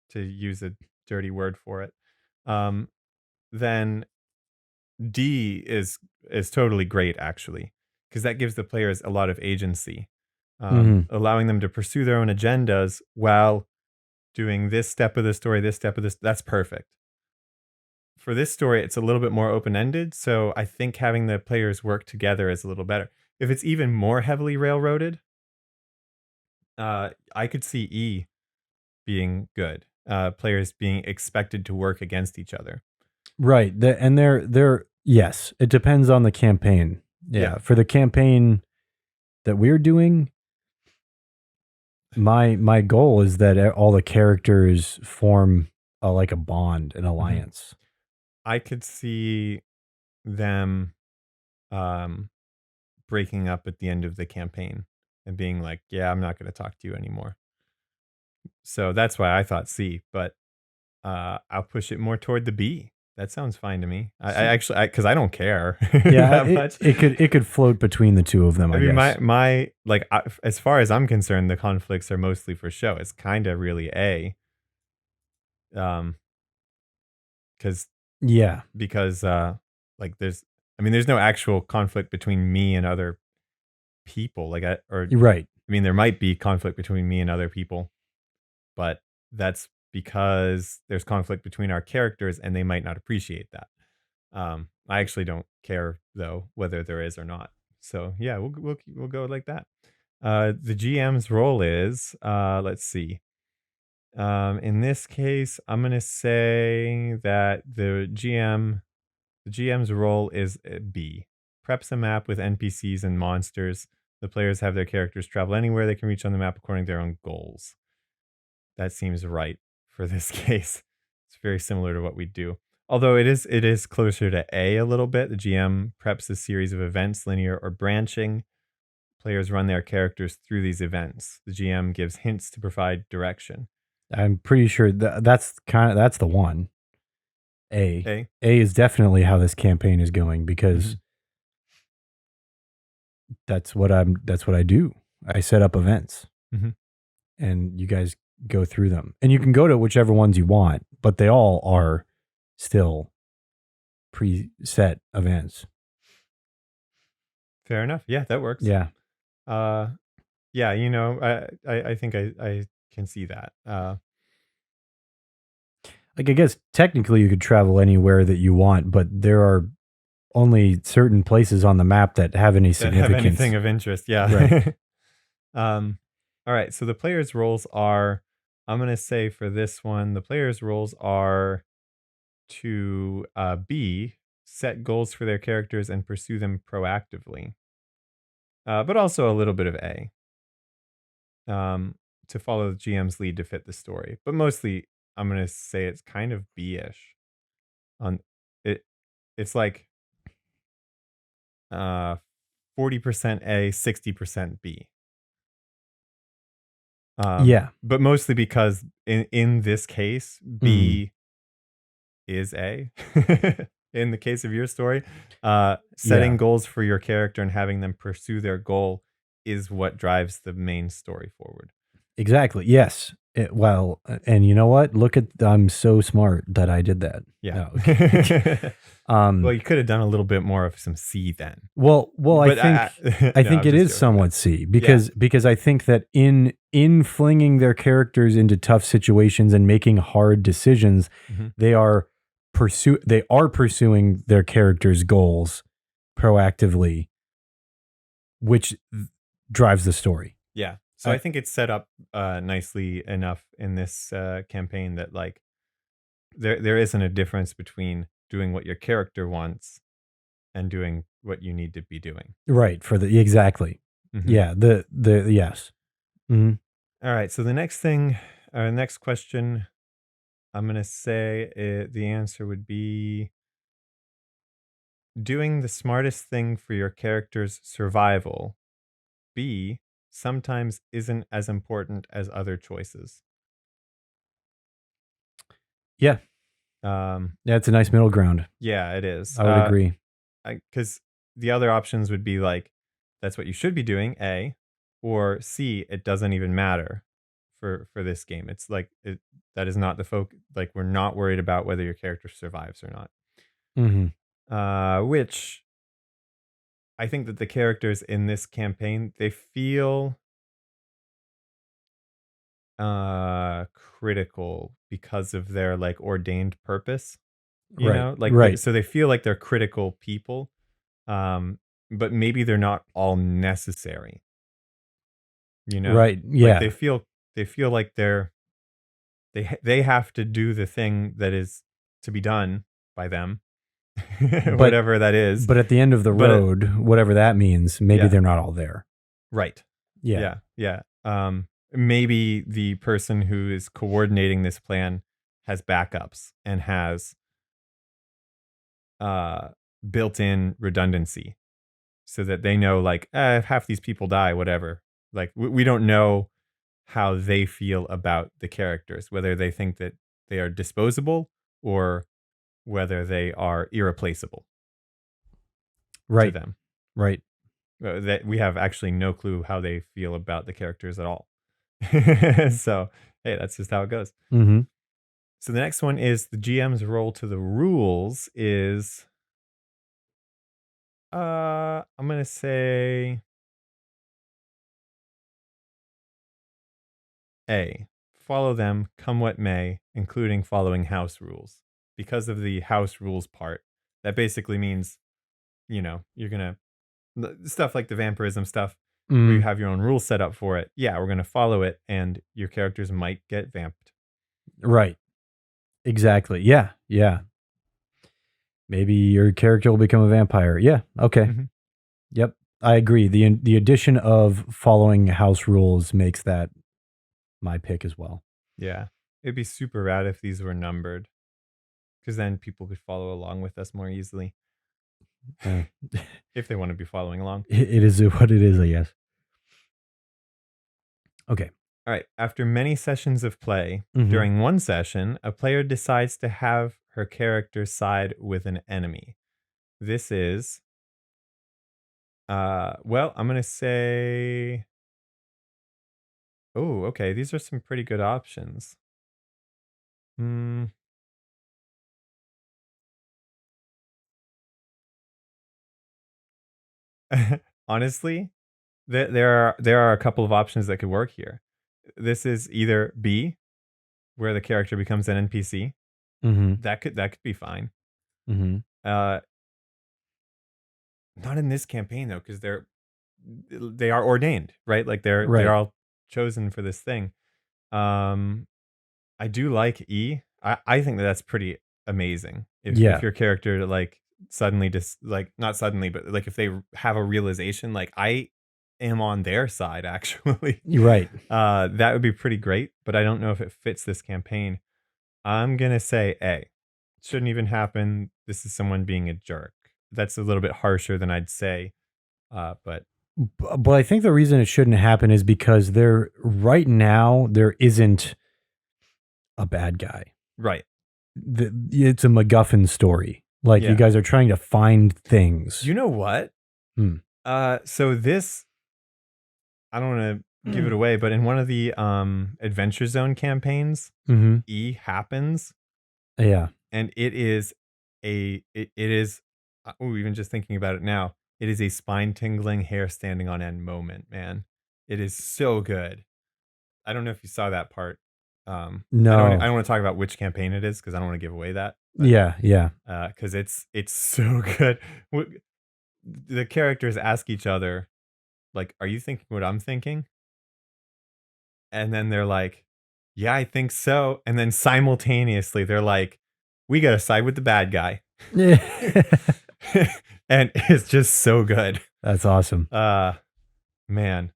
to use a dirty word for it, um, then D is totally great actually, because that gives the players a lot of agency, Mhm. allowing them to pursue their own agendas while doing this step of the story, this step of this. That's perfect. For this story, it's a little bit more open ended, so I think having the players work together is a little better. If it's even more heavily railroaded, I could see E being good. Players being expected to work against each other. Right. And they're yes, it depends on the campaign. Yeah. Yeah. For the campaign that we're doing, my goal is that all the characters form like a bond, an Mhm. alliance. I could see them um, breaking up at the end of the campaign and being like, "Yeah, I'm not going to talk to you anymore." So that's why I thought C, but I'll push it more toward the B. That sounds fine to me. I See, actually, because I don't care yeah, that much. it could float between the two of them, I I mean, guess. my like as far as I'm concerned, the conflicts are mostly for show. It's kind of really A, um, because Yeah. like I mean, there's no actual conflict between me and other people. You're right. I mean, there might be conflict between me and other people, but that's because there's conflict between our characters and they might not appreciate that. I actually don't care though whether there is or not. So yeah, we'll go like that. The GM's role is let's see. In this case, I'm gonna say that the GM's role is B. Preps a map with NPCs and monsters. The players have their characters travel anywhere they can reach on the map according to their own goals. That seems right for this case. It's very similar to what we do. Although it is closer to A little bit. The GM preps a series of events, linear or branching. Players run their characters through these events. The GM gives hints to provide direction. I'm pretty sure that's the one. A. A. A is definitely how this campaign is going Hmm. because that's what I do. I set up events Hmm. and you guys go through them. And you can go to whichever ones you want, but they all are still preset events. Fair enough. Yeah, that works. Yeah. Uh, yeah, I think I can see that. Like I guess technically you could travel anywhere that you want, but there are only certain places on the map that have any That have anything significance. of interest. Right. Yeah. um, all right. So the players' roles are, I'm gonna say for this one, the players' roles are to B, set goals for their characters and pursue them proactively, but also a little bit of A, um, to follow the GM's lead to fit the story. But mostly, I'm gonna say it's kind of B-ish. On it, it's like uh 40% A, 60% B. Yeah. But mostly because in this case, Mhm. B is A. In the case of your story, setting Yeah. goals for your character and having them pursue their goal is what drives the main story forward. Exactly. Yes. Well, and you know what? Look at I'm so smart that I did that. Yeah. No, okay. Well, you could have done a little bit more of some C then. Well, I But think I no, think I'm it just is joking. somewhat C Yeah. because I think that in flinging their characters into tough situations and making hard decisions, Mhm. they are pursuing their characters' goals proactively, which drives the story. Yeah. So I I, think it's set up nicely enough in this campaign that like there isn't a difference between doing what your character wants and doing what you need to be doing. right, for the exactly. Mhm. Yeah, the yes. Mhm. All right. So the next question, I'm gonna say the answer would be doing the smartest thing for your character's survival. B, sometimes isn't as important as other choices. Yeah. Um, Yeah, it's a nice middle ground. yeah, it is. I would agree. Because the other options would be like, that's what you should be doing, A, or C, it doesn't even matter for this game. It's like that is not the focus. Like we're not worried about whether your character survives or not. Mhm. Which I think that the characters in this campaign they feel critical because of their like ordained purpose. You Right. know, like Right. so they feel like they're critical people, um, but maybe they're not all necessary. You know, Right. like Yeah. they feel like they have to do the thing that is to be done by them, But whatever that is. at the end of the But road, whatever that means, maybe yeah, they're not all there. right, Yeah. yeah, yeah. Maybe the person who is coordinating this plan has backups and has uh built-in redundancy so that they know like if half these people die whatever like we don't know how they feel about the characters whether they think that they are disposable or whether they are irreplaceable to Right. them. Right. That we have actually no clue how they feel about the characters at all. So hey, that's just how it goes. Mhm. So the next one is the GM's role to the rules is I'm gonna say A. Follow them, come what may, including following house rules. Because of the house rules part, that basically means, you're going to, stuff like the vampirism stuff, where you Mhm. have your own rules set up for it. Yeah, we're going to follow it, and your characters might get vamped. Right. Exactly. Yeah. Yeah. Maybe your character will become a vampire. Yeah. Okay. Hmm. Yep. I agree. The addition of following house rules makes that my pick as well. Yeah. It'd be super rad if these were numbered, because then people could follow along with us more easily Uh, if they want to be following along. it is what it is, I guess. Okay. All right. After many sessions of play, Mhm. during one session, a player decides to have her character side with an enemy. This is, well, I'm going to say, oh, okay. These are some pretty good options. Hmm. Honestly, there are a couple of options that could work here. This is either B, where the character becomes an NPC. Mhm. That could be fine. Mhm. Uh, Not in this campaign though, because they are ordained, right? Like they're Right. all chosen for this thing. Um, I do like E. I think that that's pretty amazing. If Yeah. your character like suddenly just like not suddenly, but like if they have a realization, like I am on their side actually, You're right. that would be pretty great. But I don't know if it fits this campaign. I'm gonna say A. Shouldn't even happen. This is someone being a jerk. That's a little bit harsher than I'd say. But But I think the reason it shouldn't happen is because there right now there isn't a bad guy. right. It's a MacGuffin story. Like you Yeah. guys are trying to find things. You know what? Hmm. So this, I don't want to give it away, but in one of the Adventure Zone campaigns, Mm-hmm. E happens, Yeah. and it is it is even just thinking about it now, it is a spine tingling, hair standing on end moment, man. It is so good. I don't know if you saw that part. I No. don't want to talk about which campaign it is because I don't want to give away that, but Yeah. Yeah. because it's so good. The characters ask each other like, "Are you thinking what I'm thinking?" And then they're like, "Yeah, I think so." And then simultaneously, they're like, "We gotta side with the bad guy." And it's just so good. That's awesome. Man.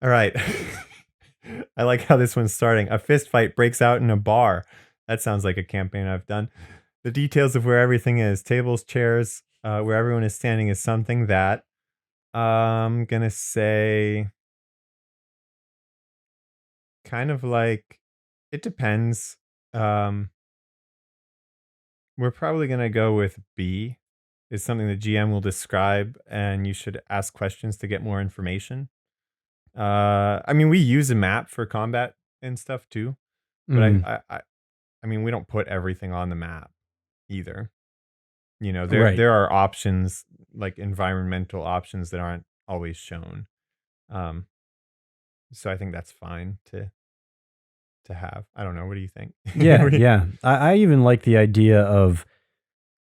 All right. I like how this one's starting. A fist fight breaks out in a bar. That sounds like a campaign I've done. The details of where everything is, tables, chairs, where everyone is standing is something that I'm gonna say kind of like it depends. Um, we're probably gonna go with B. Is something the GM will describe, and you should ask questions to get more information. I mean, we use a map for combat and stuff too, but Mm, I mean, we don't put everything on the map either. You know, right. there are options like environmental options that aren't always shown. Um, so I think that's fine to have. I don't know. What do you think? Yeah. What do you- Yeah. I even like the idea of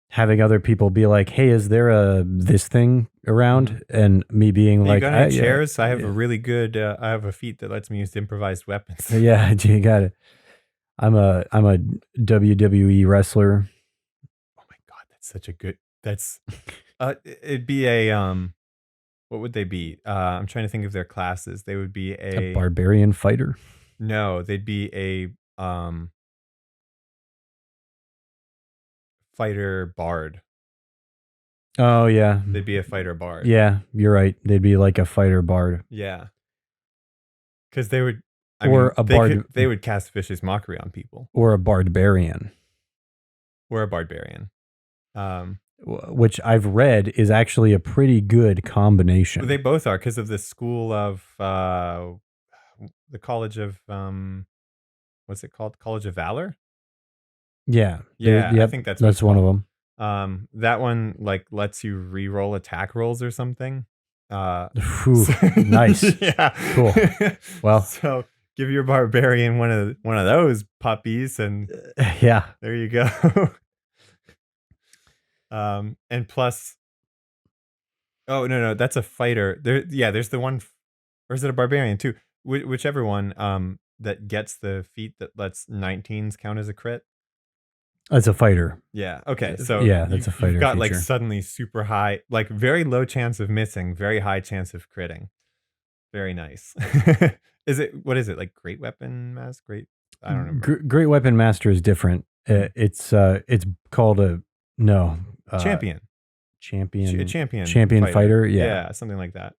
having other people be like, "Hey, is there a this thing Mhm. around?" And me being Hey, you like, got "I any yeah, chairs? I have a yeah, really good. I have a feat that lets me use improvised weapons. yeah, you got it. I'm a WWE wrestler. Oh my god, that's such a good. That's it'd be a What would they be? I'm trying to think of their classes. They would be A a barbarian fighter. no, they'd be a fighter bard. Oh yeah, They'd be a fighter bard. yeah. You're right. They'd be like a fighter bard Yeah, because they would. I mean, or a bard they would cast vicious mockery on people, or a barbarian, or a barbarian. which I've read is actually a pretty good Well, combination. they both are because of the school of the College of what's it called? College of Valor. Yeah. Yeah, I Yep. think that's what it's That's one of called. them. That one like lets you re-roll attack rolls or something. Phew, So, nice. yeah. Cool. Well, So give your barbarian one of those puppies, and yeah. there you go. And plus, oh no, that's a fighter. There, yeah, there's the one, or is it a barbarian too? Whichever one. That gets the feat that lets 19s count as a crit. That's a fighter. Yeah. Okay. So Yeah, that's a you've fighter got like feature. suddenly super high, like very low chance of missing, very high chance of critting. Very nice. Is it what is it like? Great weapon mass? Great. I don't remember. Great Weapon Master is different. It's called a no Champion. A champion champion fighter. Yeah. Yeah, something like that.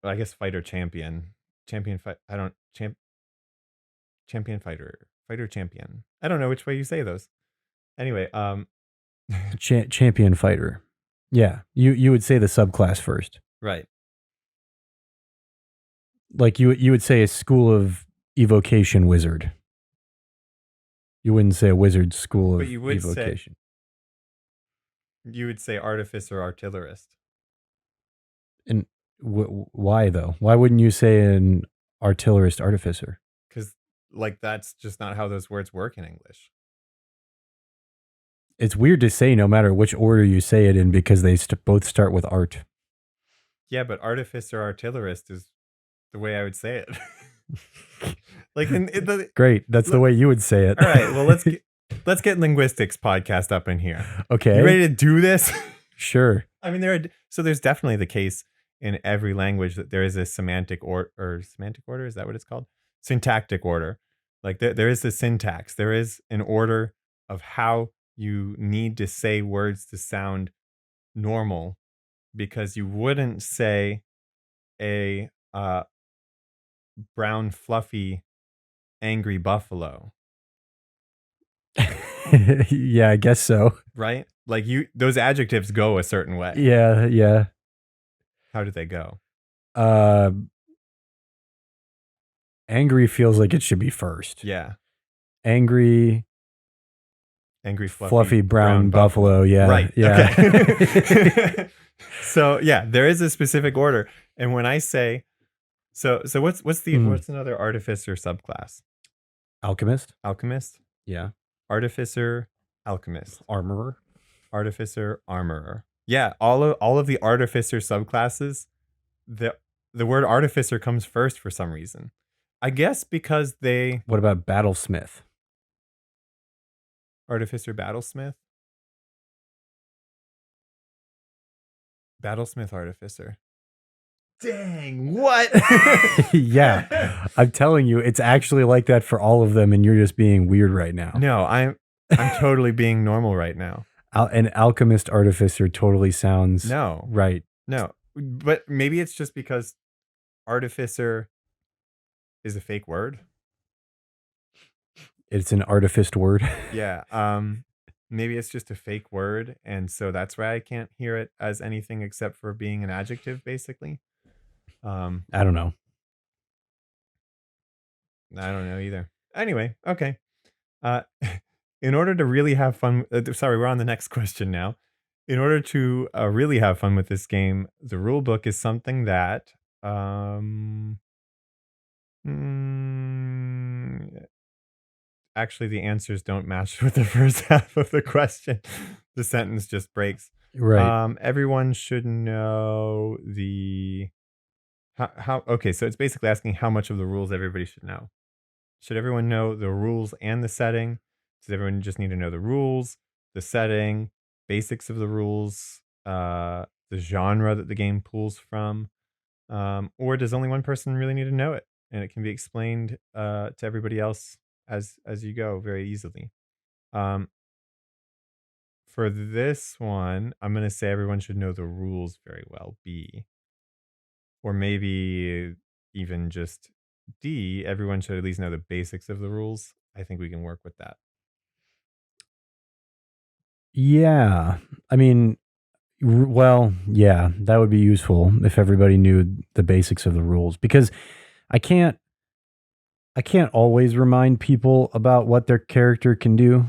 But I guess fighter champion. Champion fight. I don't champion fighter. Fighter champion. I don't know which way you say those. Anyway, Champion fighter. Yeah, you would say the subclass first. right. Like you would say a school of evocation wizard. You wouldn't say a wizard school But of you would say evocation. you would say artificer artillerist. And why though? Why wouldn't you say an artillerist artificer? Because like that's just not how those words work in English. It's weird to say no matter which order you say it in because they both start with art. Yeah, but artificer artillerist is the way I would say it. Like in the Great, that's the way you would say it. all right. Well, let's get linguistics podcast up in here. Okay. You ready to do this? Sure. I mean, there's definitely the case in every language that there is a semantic or semantic order. Is that what it's called? Syntactic order. Like there is a syntax. There is an order of how you need to say words to sound normal, because you wouldn't say a brown fluffy angry buffalo, Yeah, I guess so. right? Like those adjectives go a certain way. Yeah, yeah. How do they go? Uh, angry feels like it should be first. Yeah. Angry, Angry fluffy fluffy brown brown buffalo. buffalo. Yeah, Right. yeah. Okay. So yeah, there is a specific order. And when I say so Mm. what's another artificer subclass? Alchemist. Alchemist, Yeah. artificer, alchemist, Armorer. artificer, armorer. Yeah, all of the artificer subclasses, the the word artificer comes first for some reason. I guess because they What about battlesmith? artificer battlesmith, battlesmith artificer. Dang, what? Yeah, I'm telling you, it's actually like that for all of them, and you're just being weird right now. No, I'm totally being normal right now. An alchemist artificer totally sounds No. right. No. But maybe it's just because artificer is a fake word. It's an artificed word. Yeah. Maybe it's just a fake word, and so that's why I can't hear it as anything except for being an adjective, basically. I don't know. I don't know either. Anyway, okay. Uh, in order to really have fun, sorry, we're on the next question now. In order to really have fun with this game, the rule book is something that um, mm, actually the answers don't match with the first half of the question. The sentence just breaks. Right. Everyone should know the how okay, so it's basically asking how much of the rules everybody should know. Should everyone know the rules and the setting? Does everyone just need to know the rules, the setting, basics of the rules, the genre that the game pulls from? Or does only one person really need to know it? And it can be explained to everybody else as you go very easily. Um, for this one, I'm gonna say everyone should know the rules very well. B. Or maybe even just D, everyone should at least know the basics of the rules. I think we can work with that. Yeah. I mean, well, yeah, that would be useful if everybody knew the basics of the rules because I can't I can't always remind people about what their character can do.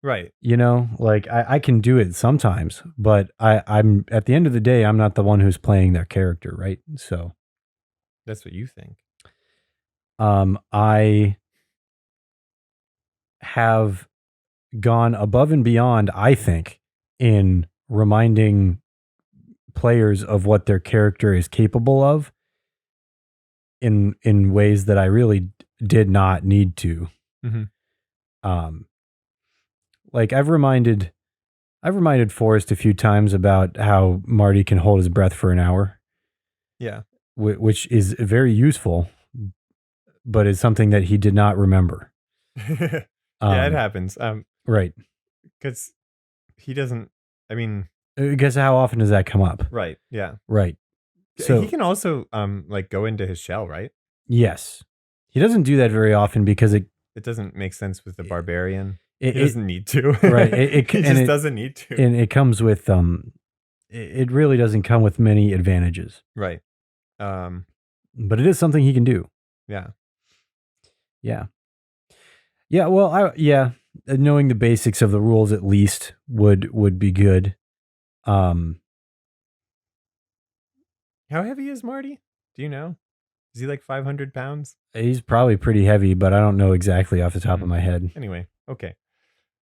Right. You know, like I can do it sometimes, but I'm at the end of the day, I'm not the one who's playing their character, right? So That's what you think. I have gone above and beyond, I think, in reminding players of what their character is capable of in ways that I really did not need to. Mhm. Um, like I've reminded Forrest a few times about how Marty can hold his breath for an hour, Yeah. which is very useful, but is something that he did not remember. Yeah, it Um, happens. right. Because he doesn't I mean, Guess how often does that come up? right, yeah. Right. He So can also, like, go into his shell, right? yes, he doesn't do that very often because It doesn't make sense with the barbarian. it, He it doesn't need to. right He and just doesn't need to. it comes with it really doesn't come with many advantages, Right. Um, but it is something he can do. yeah. Yeah. Yeah, well, knowing the basics of the rules at least would be good. Um, How heavy is Marty? Do you know? Is he like 500 pounds? he's probably pretty heavy, but I don't know exactly off the top of my head. Anyway, okay.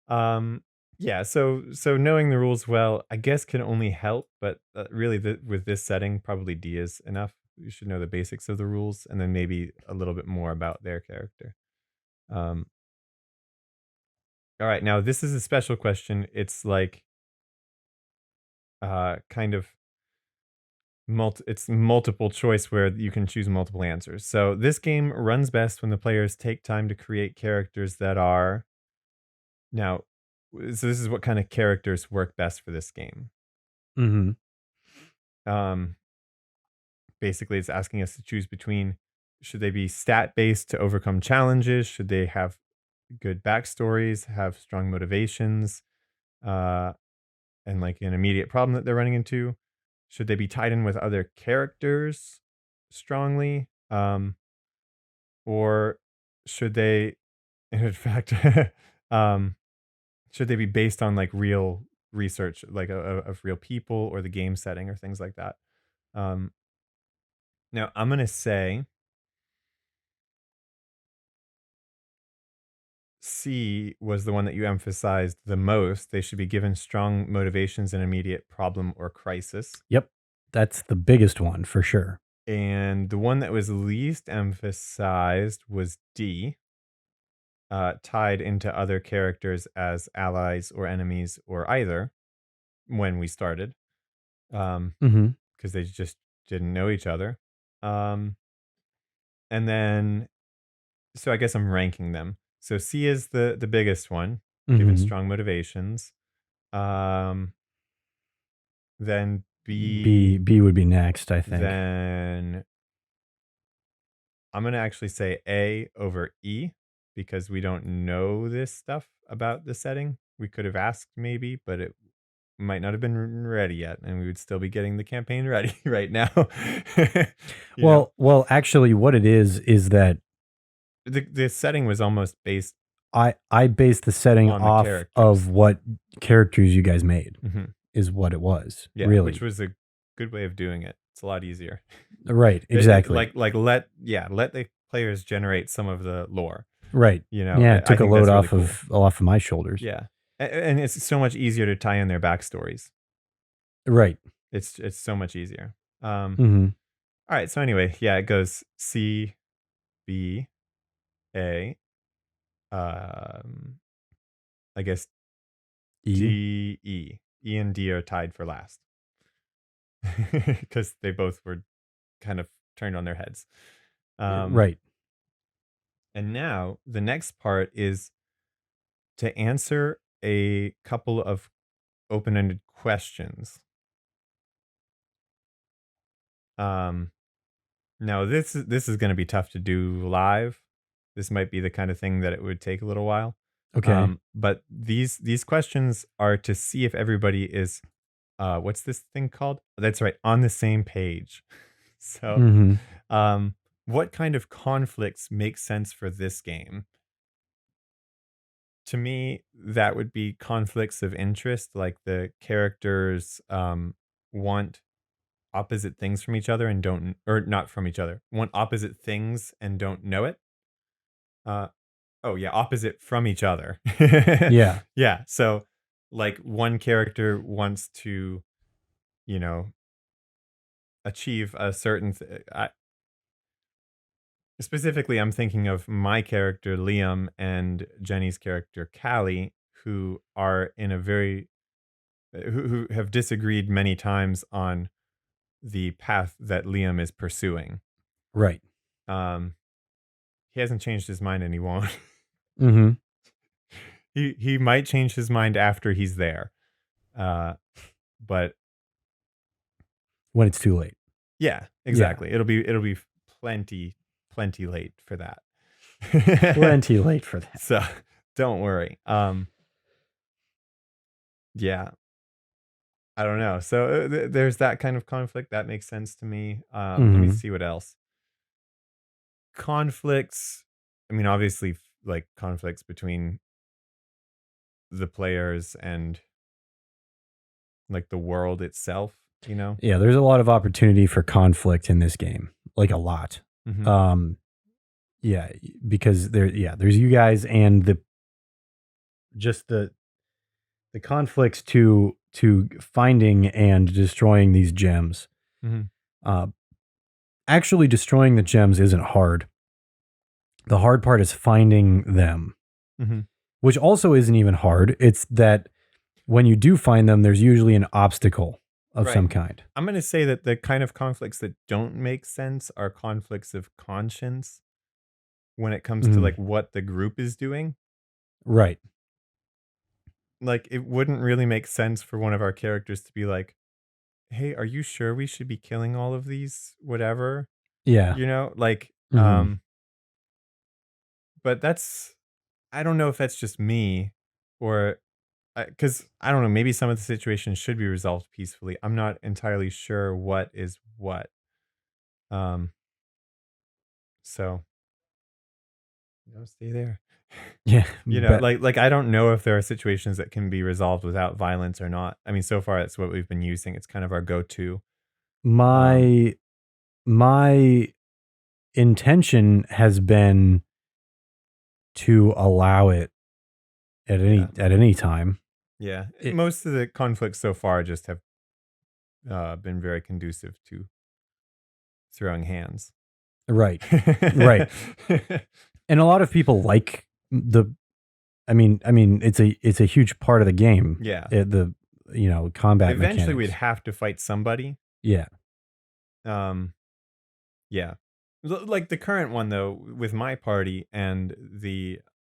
Um, yeah, so knowing the rules well, I guess can only help, but really with this setting, probably D is enough. You should know the basics of the rules and then maybe a little bit more about their character. Um, all right, now this is a special question. It's like kind of it's multiple choice where you can choose multiple answers. So this game runs best when the players take time to create characters that are now so this is what kind of characters work best for this game. Hmm. Um basically it's asking us to choose between should they be stat based to overcome challenges, should they have good backstories, have strong motivations, uh and like an immediate problem that they're running into, should they be tied in with other characters, strongly, or should they, in fact, um, should they be based on like real research, like of real people or the game setting or things like that? Um, Now, I'm gonna say C was the one that you emphasized the most. They should be given strong motivations and immediate problem or crisis. Yep. That's the biggest one for sure. And the one that was least emphasized was D, tied into other characters as allies or enemies or either when we started, Mhm. because they just didn't know each other. Um, and then, so I guess I'm ranking them. So C is the biggest one, given Mhm. strong motivations. Um, then B B, B would be next, I think. then I'm gonna actually say A over E because we don't know this stuff about the setting. We could have asked maybe, but it might not have been ready yet, and we would still be getting the campaign ready right now. you know, Well, actually what it is that the setting was almost based I based the setting on the off characters. of what characters you guys made Hmm. is what it was, Yeah, which really. was a good way of doing it. It's a lot easier. Right, It exactly. like let the players generate some of the lore. Right. You know, Yeah, it I took a think load that's really cool. off of my shoulders. Yeah, and it's so much easier to tie in their backstories. Right. It's so much easier. Mhm. All right. So anyway, yeah, it goes C, B, A. I guess E. D, E. E and D are tied for last because they both were kind of turned on their heads. Um, Right. and now the next part is to answer a couple of open-ended questions. Um, Now this is gonna be tough to do live. This might be the kind of thing that it would take a little while. Okay. But these questions are to see if everybody is what's this thing called? That's right, on the same page. So, Mhm. um, what kind of conflicts make sense for this game? To me, that would be conflicts of interest, like the characters want opposite things from each other and don't, or not from each other, want opposite things and don't know it. Uh, oh yeah, opposite from each other. Yeah. Yeah, so like one character wants to, you know, achieve a certain. Specifically, I'm thinking of my character Liam and Jenny's character Callie, who are in a very who have disagreed many times on the path that Liam is pursuing. Right. Um, he hasn't changed his mind and he won't. Mhm. He might change his mind after he's there. Uh, but When it's too late. yeah, Yeah. exactly. It'll be plenty late for that. Plenty late for that. So don't worry. Yeah, I don't know. So there's that kind of conflict that makes sense to me. Let me Mhm. see what else. Conflicts. I mean, obviously, like conflicts between the players and like the world itself. You know. Yeah, there's a lot of opportunity for conflict in this game. Like a lot. Hmm. Um yeah, because there's you guys and just the conflicts to finding and destroying these gems. Hmm. Uh Actually destroying the gems isn't hard. The hard part is finding them, Hmm. which also isn't even hard. It's that when you do find them, there's usually an obstacle of Right. some kind. I'm going to say that the kind of conflicts that don't make sense are conflicts of conscience when it comes to Mhm. like what the group is doing. Right. Like it wouldn't really make sense for one of our characters to be like, "Hey, are you sure we should be killing all of these whatever?" Yeah. You know, like Mhm. but that's I don't know if that's just me or cuz I don't know, maybe some of the situations should be resolved peacefully. I'm not entirely sure what is what. Um So stay there. Yeah, You know, but like I don't know if there are situations that can be resolved without violence or not. I mean, so far it's what we've been using. It's kind of our go-to. Um, my my intention has been to allow it yeah, at any time. yeah. It, Most of the conflicts so far just have been very conducive to throwing hands. right, right. And a lot of people like the I mean it's a huge part of the game. Yeah. The combat Eventually, we'd mechanics. have to fight somebody. Yeah. Um, yeah. Like the current one though, with my party and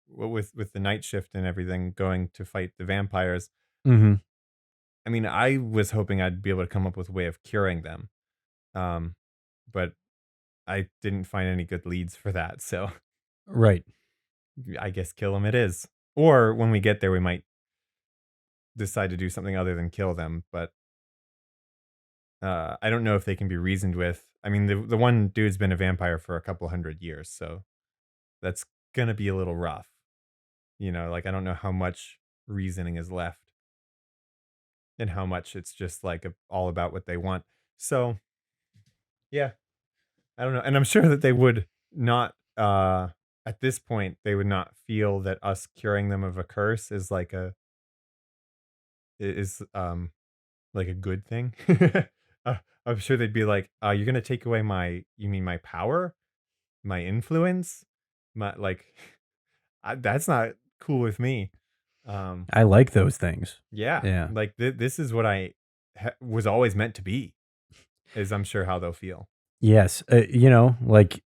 with the night shift and everything going to fight the vampires. Mhm. I mean, I was hoping I'd be able to come up with a way of curing them. Um, but I didn't find any good leads for that. So Right. I guess kill them it is. Or when we get there, we might decide to do something other than kill them. But I don't know if they can be reasoned with. I mean, the one dude's been a vampire for a couple hundred years, so that's gonna be a little rough. Like I don't know how much reasoning is left and how much it's just like all about what they want. So yeah, I don't know, and I'm sure that they would not. At this point, they would not feel that us curing them of a curse is is like a good thing. uh, I'm sure they'd be like, "You're gonna take away you mean my power, my influence, my like." That's not cool with me. Um, I like those things. yeah, Yeah. like this is what I was always meant to be. Is I'm sure how they'll feel. Yes. Like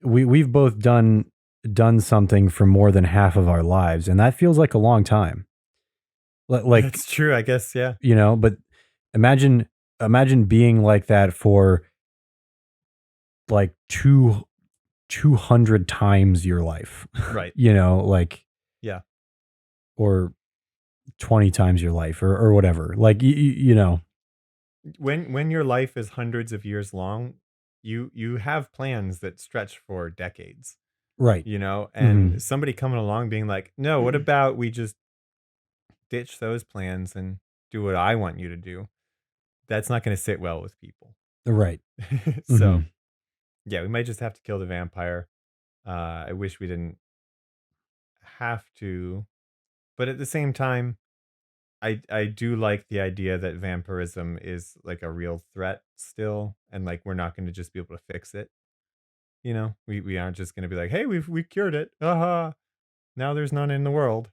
we've both done something for more than half of our lives, and that feels like a long time. Like, That's true, I guess. Yeah, but imagine being like that for like 200 times your life. right. Like, Yeah. or 20 times your life, or whatever. Like, When your life is hundreds of years long, you have plans that stretch for decades. right. And Mhm. somebody coming along being like, "No, what about we just ditch those plans and do what I want you to do?" That's not going to sit well with people. Right. So Mhm. yeah, we might just have to kill the vampire. I wish we didn't have to, but at the same time, I do like the idea that vampirism is like a real threat still, and like we're not going to just be able to fix it. We aren't just going to be like, hey, we cured it. Aha! Now there's none in the world.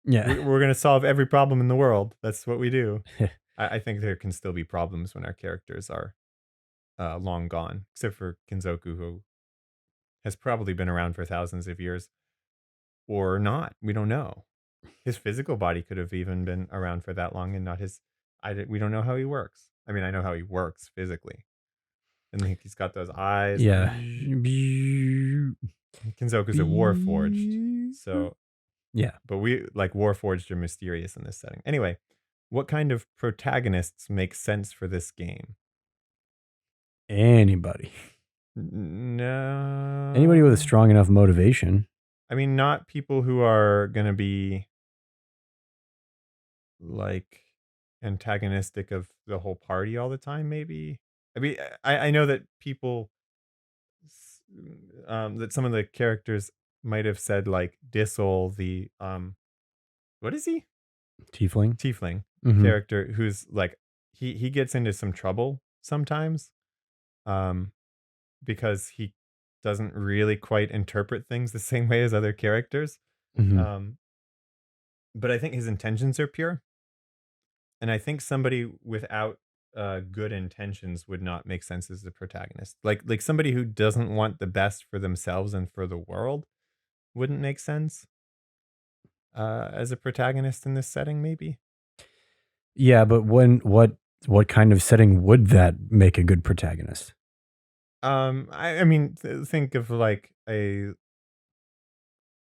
Yeah. We're going to solve every problem in the world. That's what we do. I think there can still be problems when our characters are long gone, except for Kinzoku, who has probably been around for thousands of years or not. We don't know. His physical body could have even been around for that long and not his. We don't know how he works. I mean, I know how he works physically. And he's got those eyes. Yeah. Kinzoku's a Warforged. So, Yeah. but we like Warforged are mysterious in this setting. Anyway, what kind of protagonists make sense for this game? Anybody. Anybody with a No. strong enough motivation. I mean, not people who are going to be like antagonistic of the whole party all the time, maybe. I mean, I know that that some of the characters might have said like Dissel, the what is he? Tiefling. Tiefling Mhm. character who's like he gets into some trouble sometimes um because he doesn't really quite interpret things the same way as other characters. Mhm. Um but I think his intentions are pure. And I think somebody without good intentions would not make sense as the protagonist. Like somebody who doesn't want the best for themselves and for the world wouldn't make sense as a protagonist in this setting. Maybe. Yeah, but what kind of setting would that make a good protagonist? I mean, think of like there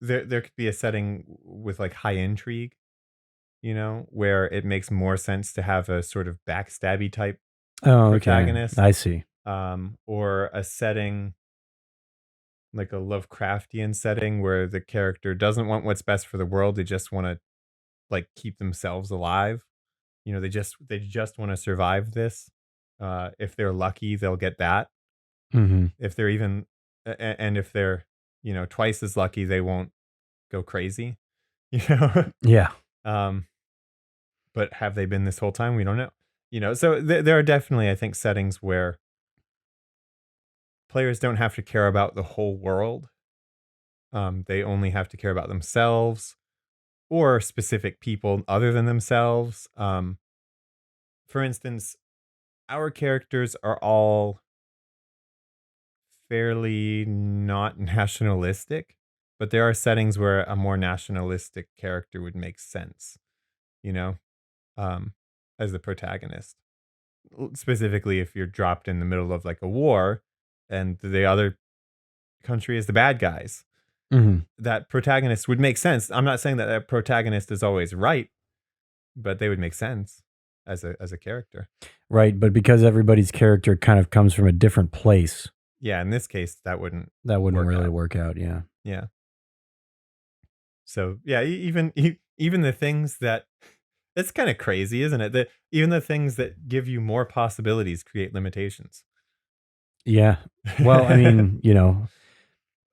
could be a setting with like high intrigue. Where it makes more sense to have a sort of backstabby type Oh, okay. protagonist, I see. or a setting like a Lovecraftian setting where the character doesn't want what's best for the world. They just want to like keep themselves alive. You know, they just want to survive this. If they're lucky, they'll get that. Hmm. If they're even and if they're, twice as lucky, they won't go crazy, you know? Yeah. Um, but have they been this whole time? We don't know. So there are definitely, I think, settings where players don't have to care about the whole world. They only have to care about themselves or specific people other than themselves. For instance, our characters are all fairly not nationalistic, but there are settings where a more nationalistic character would make sense, you know, um, as the protagonist. Specifically, if you're dropped in the middle of like a war and the other country is the bad guys, Hmm. that protagonist would make sense. I'm not saying that that protagonist is always right, but they would make sense as a character. Right. But because everybody's character kind of comes from a different place, Yeah, in this case, that wouldn't that wouldn't work really out. work out. Yeah. Yeah. So yeah, even the things that it's kind of crazy, isn't it? That even the things that give you more possibilities create limitations. Yeah. Well, I mean,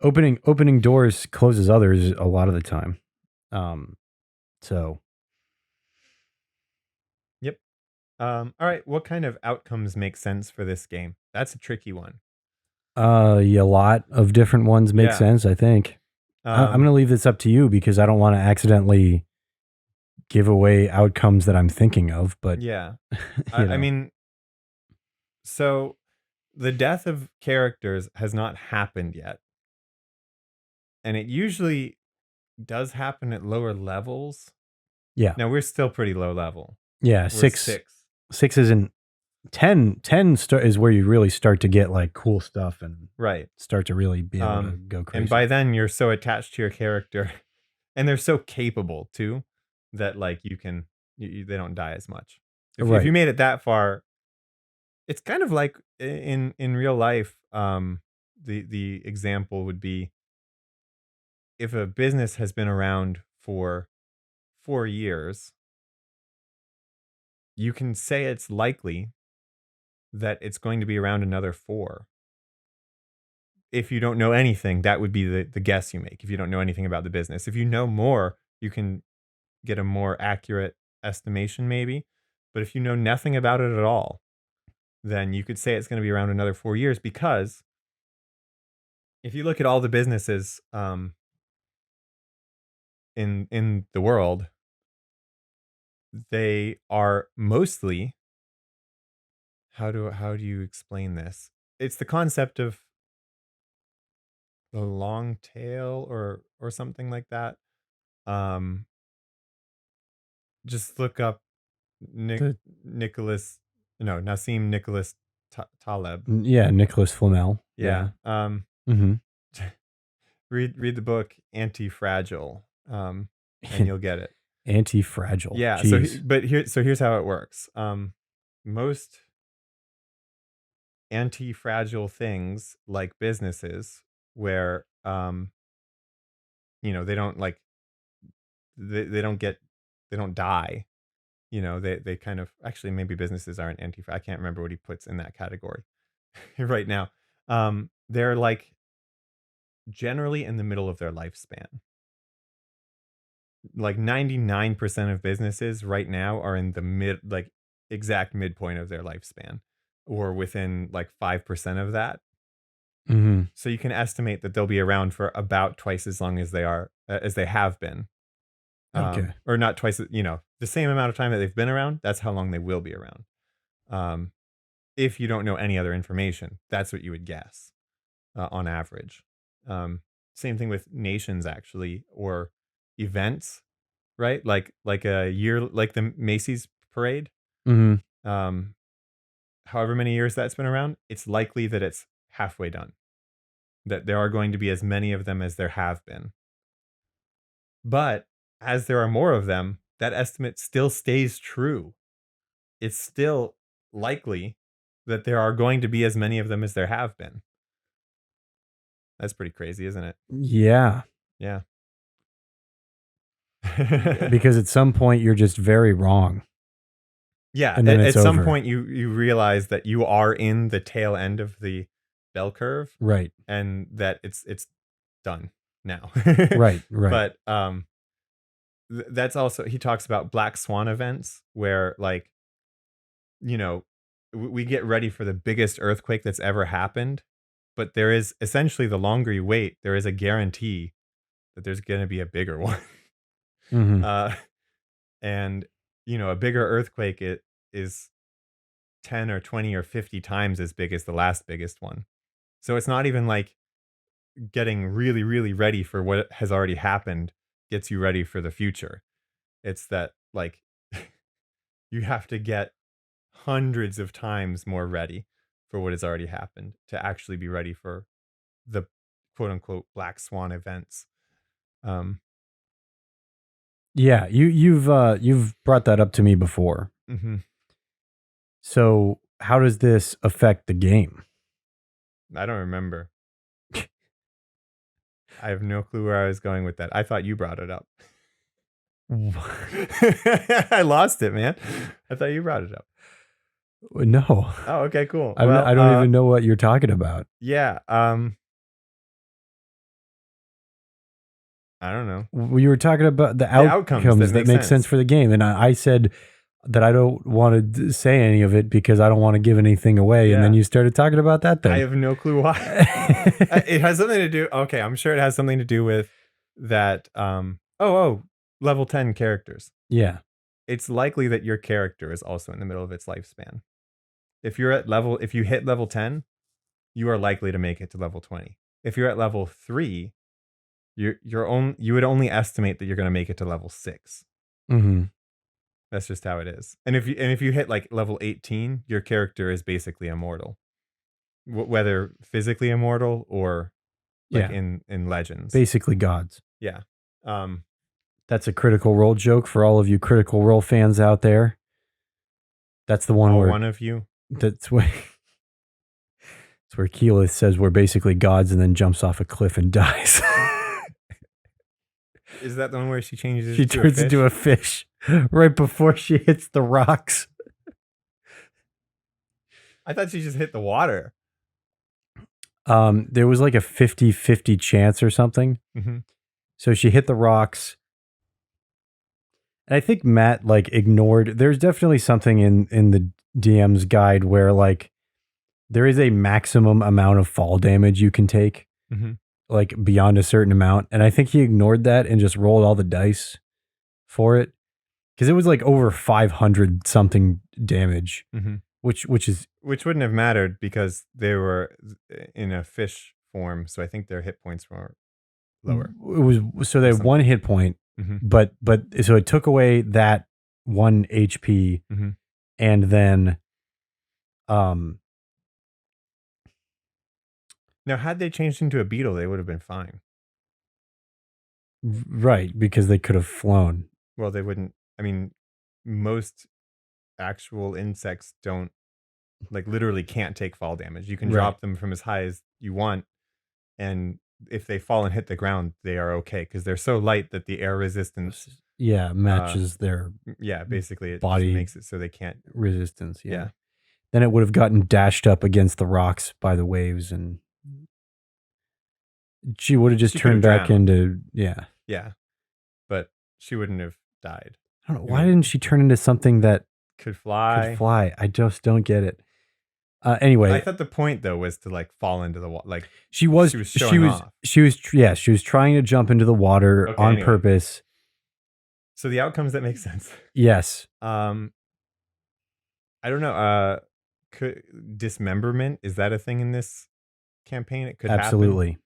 opening doors closes others a lot of the time. Um, so Yep. All right. What kind of outcomes make sense for this game? That's a tricky one. yeah, a lot of different ones make Yeah. sense, I think. I'm Um, gonna leave this up to you because I don't want to accidentally give away outcomes that I'm thinking of, but yeah. you I know. mean, so the death of characters has not happened yet, and it usually does happen at lower levels. Yeah. Now we're still pretty low level. Yeah, We're 6 six, 6 isn't 10 start is where you really start to get like cool stuff and right? start to really be able to go And by crazy. then you're so attached to your character, and they're so capable too, that like they don't die as much. If you Right. made it that far, it's kind of like in real life. The example would be if a business has been around for 4 years, you can say it's likely that it's going to be around another four. If you don't know anything, that would be the guess you make. If you don't know anything about the business, if you know more, you can get a more accurate estimation, maybe. But if you know nothing about it at all, then you could say it's going to be around another 4 years because if you look at all the businesses in the world, they are mostly how do you explain this? It's the concept of the long tail or something like that. Um, just look up Nick The Nicholas, no, Nassim Nicholas Taleb. Yeah, Nicholas Flamel. Yeah. Yeah. Mhm. Read the book Anti-Fragile, and you'll get it. Anti-fragile. Yeah. Jeez. Here's how it works. Most anti-fragile things like businesses where they don't like they don't get they don't die. They kind of actually maybe businesses aren't anti. I can't remember what he puts in that category right now. They're like generally in the middle of their lifespan. Like 99% of businesses right now are in the exact midpoint of their lifespan or within like 5% of that. Mhm. So you can estimate that they'll be around for about twice as long as they have been. Okay. Or not twice, the same amount of time that they've been around, that's how long they will be around. Um, if you don't know any other information, that's what you would guess on average. Um, Same thing with nations actually, or events, right? Like a year, like the Macy's parade. Mhm. Um, However many years that's been around, it's likely that it's halfway done. That there are going to be as many of them as there have been. But as there are more of them, that estimate still stays true. It's still likely that there are going to be as many of them as there have been. That's pretty crazy, isn't it? Yeah. Yeah. Because at some point you're just very wrong Yeah, and then it's at some over. point you realize that you are in the tail end of the bell curve Right. and that it's done now. Right. Right. But that's also, he talks about black swan events where, like, you know, we get ready for the biggest earthquake that's ever happened, but there is essentially, the longer you wait, there is a guarantee that there's going to be a bigger one. Hmm. uh and a bigger earthquake, it is 10 or 20 or 50 times as big as the last biggest one. So it's not even like getting really, really ready for what has already happened gets you ready for the future. It's that, like, you have to get hundreds of times more ready for what has already happened to actually be ready for the quote unquote black swan events. Um, Yeah. You've brought that up to me before. mhm. So how does this affect the game? I don't remember. I have no clue where I was going with that. I thought you brought it up. I lost it, man. I thought you brought it up. No. Oh, okay, cool. I don't even know what you're talking about. Yeah. I don't know. We were talking about the outcomes outcomes that that make make sense sense. for the game, and I said that I don't want to say any of it because I don't want to give anything away. And then Yeah. you started talking about that I thing. have no clue why. It has something to do. Okay, I'm sure it has something to do with that. Level 10 characters. Yeah. It's likely that your character is also in the middle of its lifespan. If you hit level 10, you are likely to make it to level 20. If you're at level 3, you would only estimate that you're going to make it to level 6. Hmm. That's just how it is. And if you hit like level 18, your character is basically immortal, whether physically immortal or like Yeah. in Legends. Basically gods. Yeah. Um, That's a Critical Role joke for all of you Critical Role fans out there. That's the one all where one of you. that's where it's where Keyleth says we're basically gods and then jumps off a cliff and dies. Is that the one where she changes She to turns a fish? into a fish right before she hits the rocks. I thought she just hit the water. There was like a 50-50 chance or something. Mm-hmm. So she hit the rocks. And I think Matt like ignored. There's definitely something in the DM's guide where like there is a maximum amount of fall damage you can take, Mm-hmm. like beyond a certain amount. And I think he ignored that and just rolled all the dice for it. Because it was like over 500 something damage, Mm-hmm. which is Which wouldn't have mattered because they were in a fish form, so I think their hit points were lower. it was so they had something. one hit point, Mm-hmm. but so it took away that 1 HP, Mm-hmm. and then Now, had they changed into a beetle, they would have been fine. right, because they could have flown. Well, they wouldn't. I mean, most actual insects don't, like, literally can't take fall damage. You can Right. drop them from as high as you want, and if they fall and hit the ground, they are okay because they're so light that the air resistance, Yeah, matches their yeah, basically it body just makes it so they can't. resistance. Yeah. Yeah. Then it would have gotten dashed up against the rocks by the waves, and she would have just She could turned have back drowned. into Yeah, but she wouldn't have died. I don't know, why didn't she turn into something that Could fly. could fly? I just don't get it. Anyway, I thought the point though was to like fall into the water. Like she was showing off. she was trying to jump into the water Okay, on anyway. purpose. So the outcomes that make sense. Yes. I don't know. Could dismemberment, is that a thing in this campaign? It could Absolutely.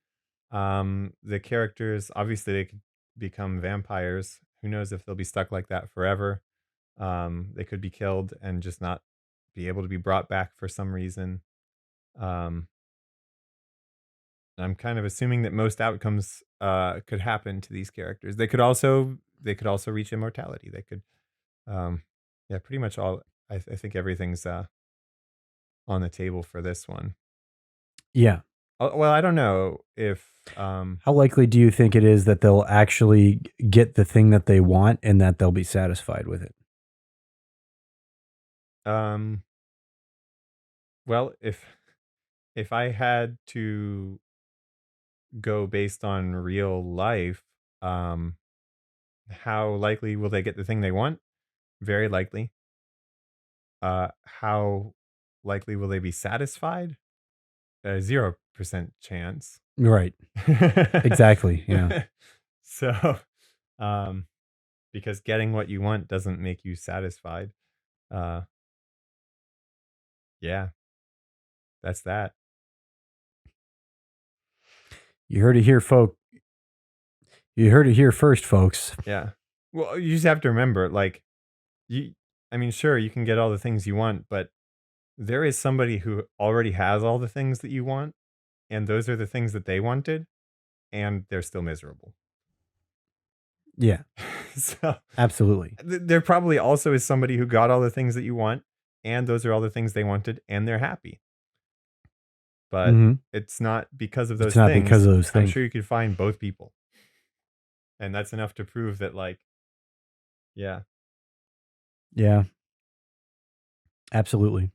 happen. The characters, obviously they could become vampires. Who knows if they'll be stuck like that forever. They could be killed and just not be able to be brought back for some reason. I'm kind of assuming that most outcomes could happen to these characters. They could also reach immortality. They could yeah, pretty much all. I think everything's on the table for this one. Yeah. Well, I don't know if How likely do you think it is that they'll actually get the thing that they want and that they'll be satisfied with it? um well, if I had to go based on real life, um how likely will they get the thing they want? Very likely. How likely will they be satisfied? 0% chance. Right. Exactly. Yeah. So, um, because getting what you want doesn't make you satisfied. Uh, yeah, that's that. You heard it here, folk. You heard it here first, folks. Yeah. Well, you just have to remember, like, you, I mean, sure, you can get all the things you want, but there is somebody who already has all the things that you want, and those are the things that they wanted, and they're still miserable. Yeah, So, absolutely. there probably also is somebody who got all the things that you want, and those are all the things they wanted, and they're happy. But Mhm. it's not because of It's those not because things. of those I'm things. sure you could find both people, and that's enough to prove that, like, yeah. Yeah, absolutely.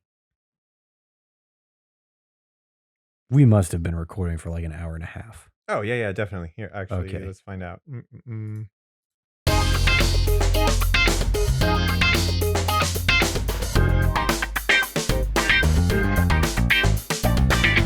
We must have been recording for like an hour and a half. Oh, yeah, yeah, definitely. Here, actually, Okay. let's find out.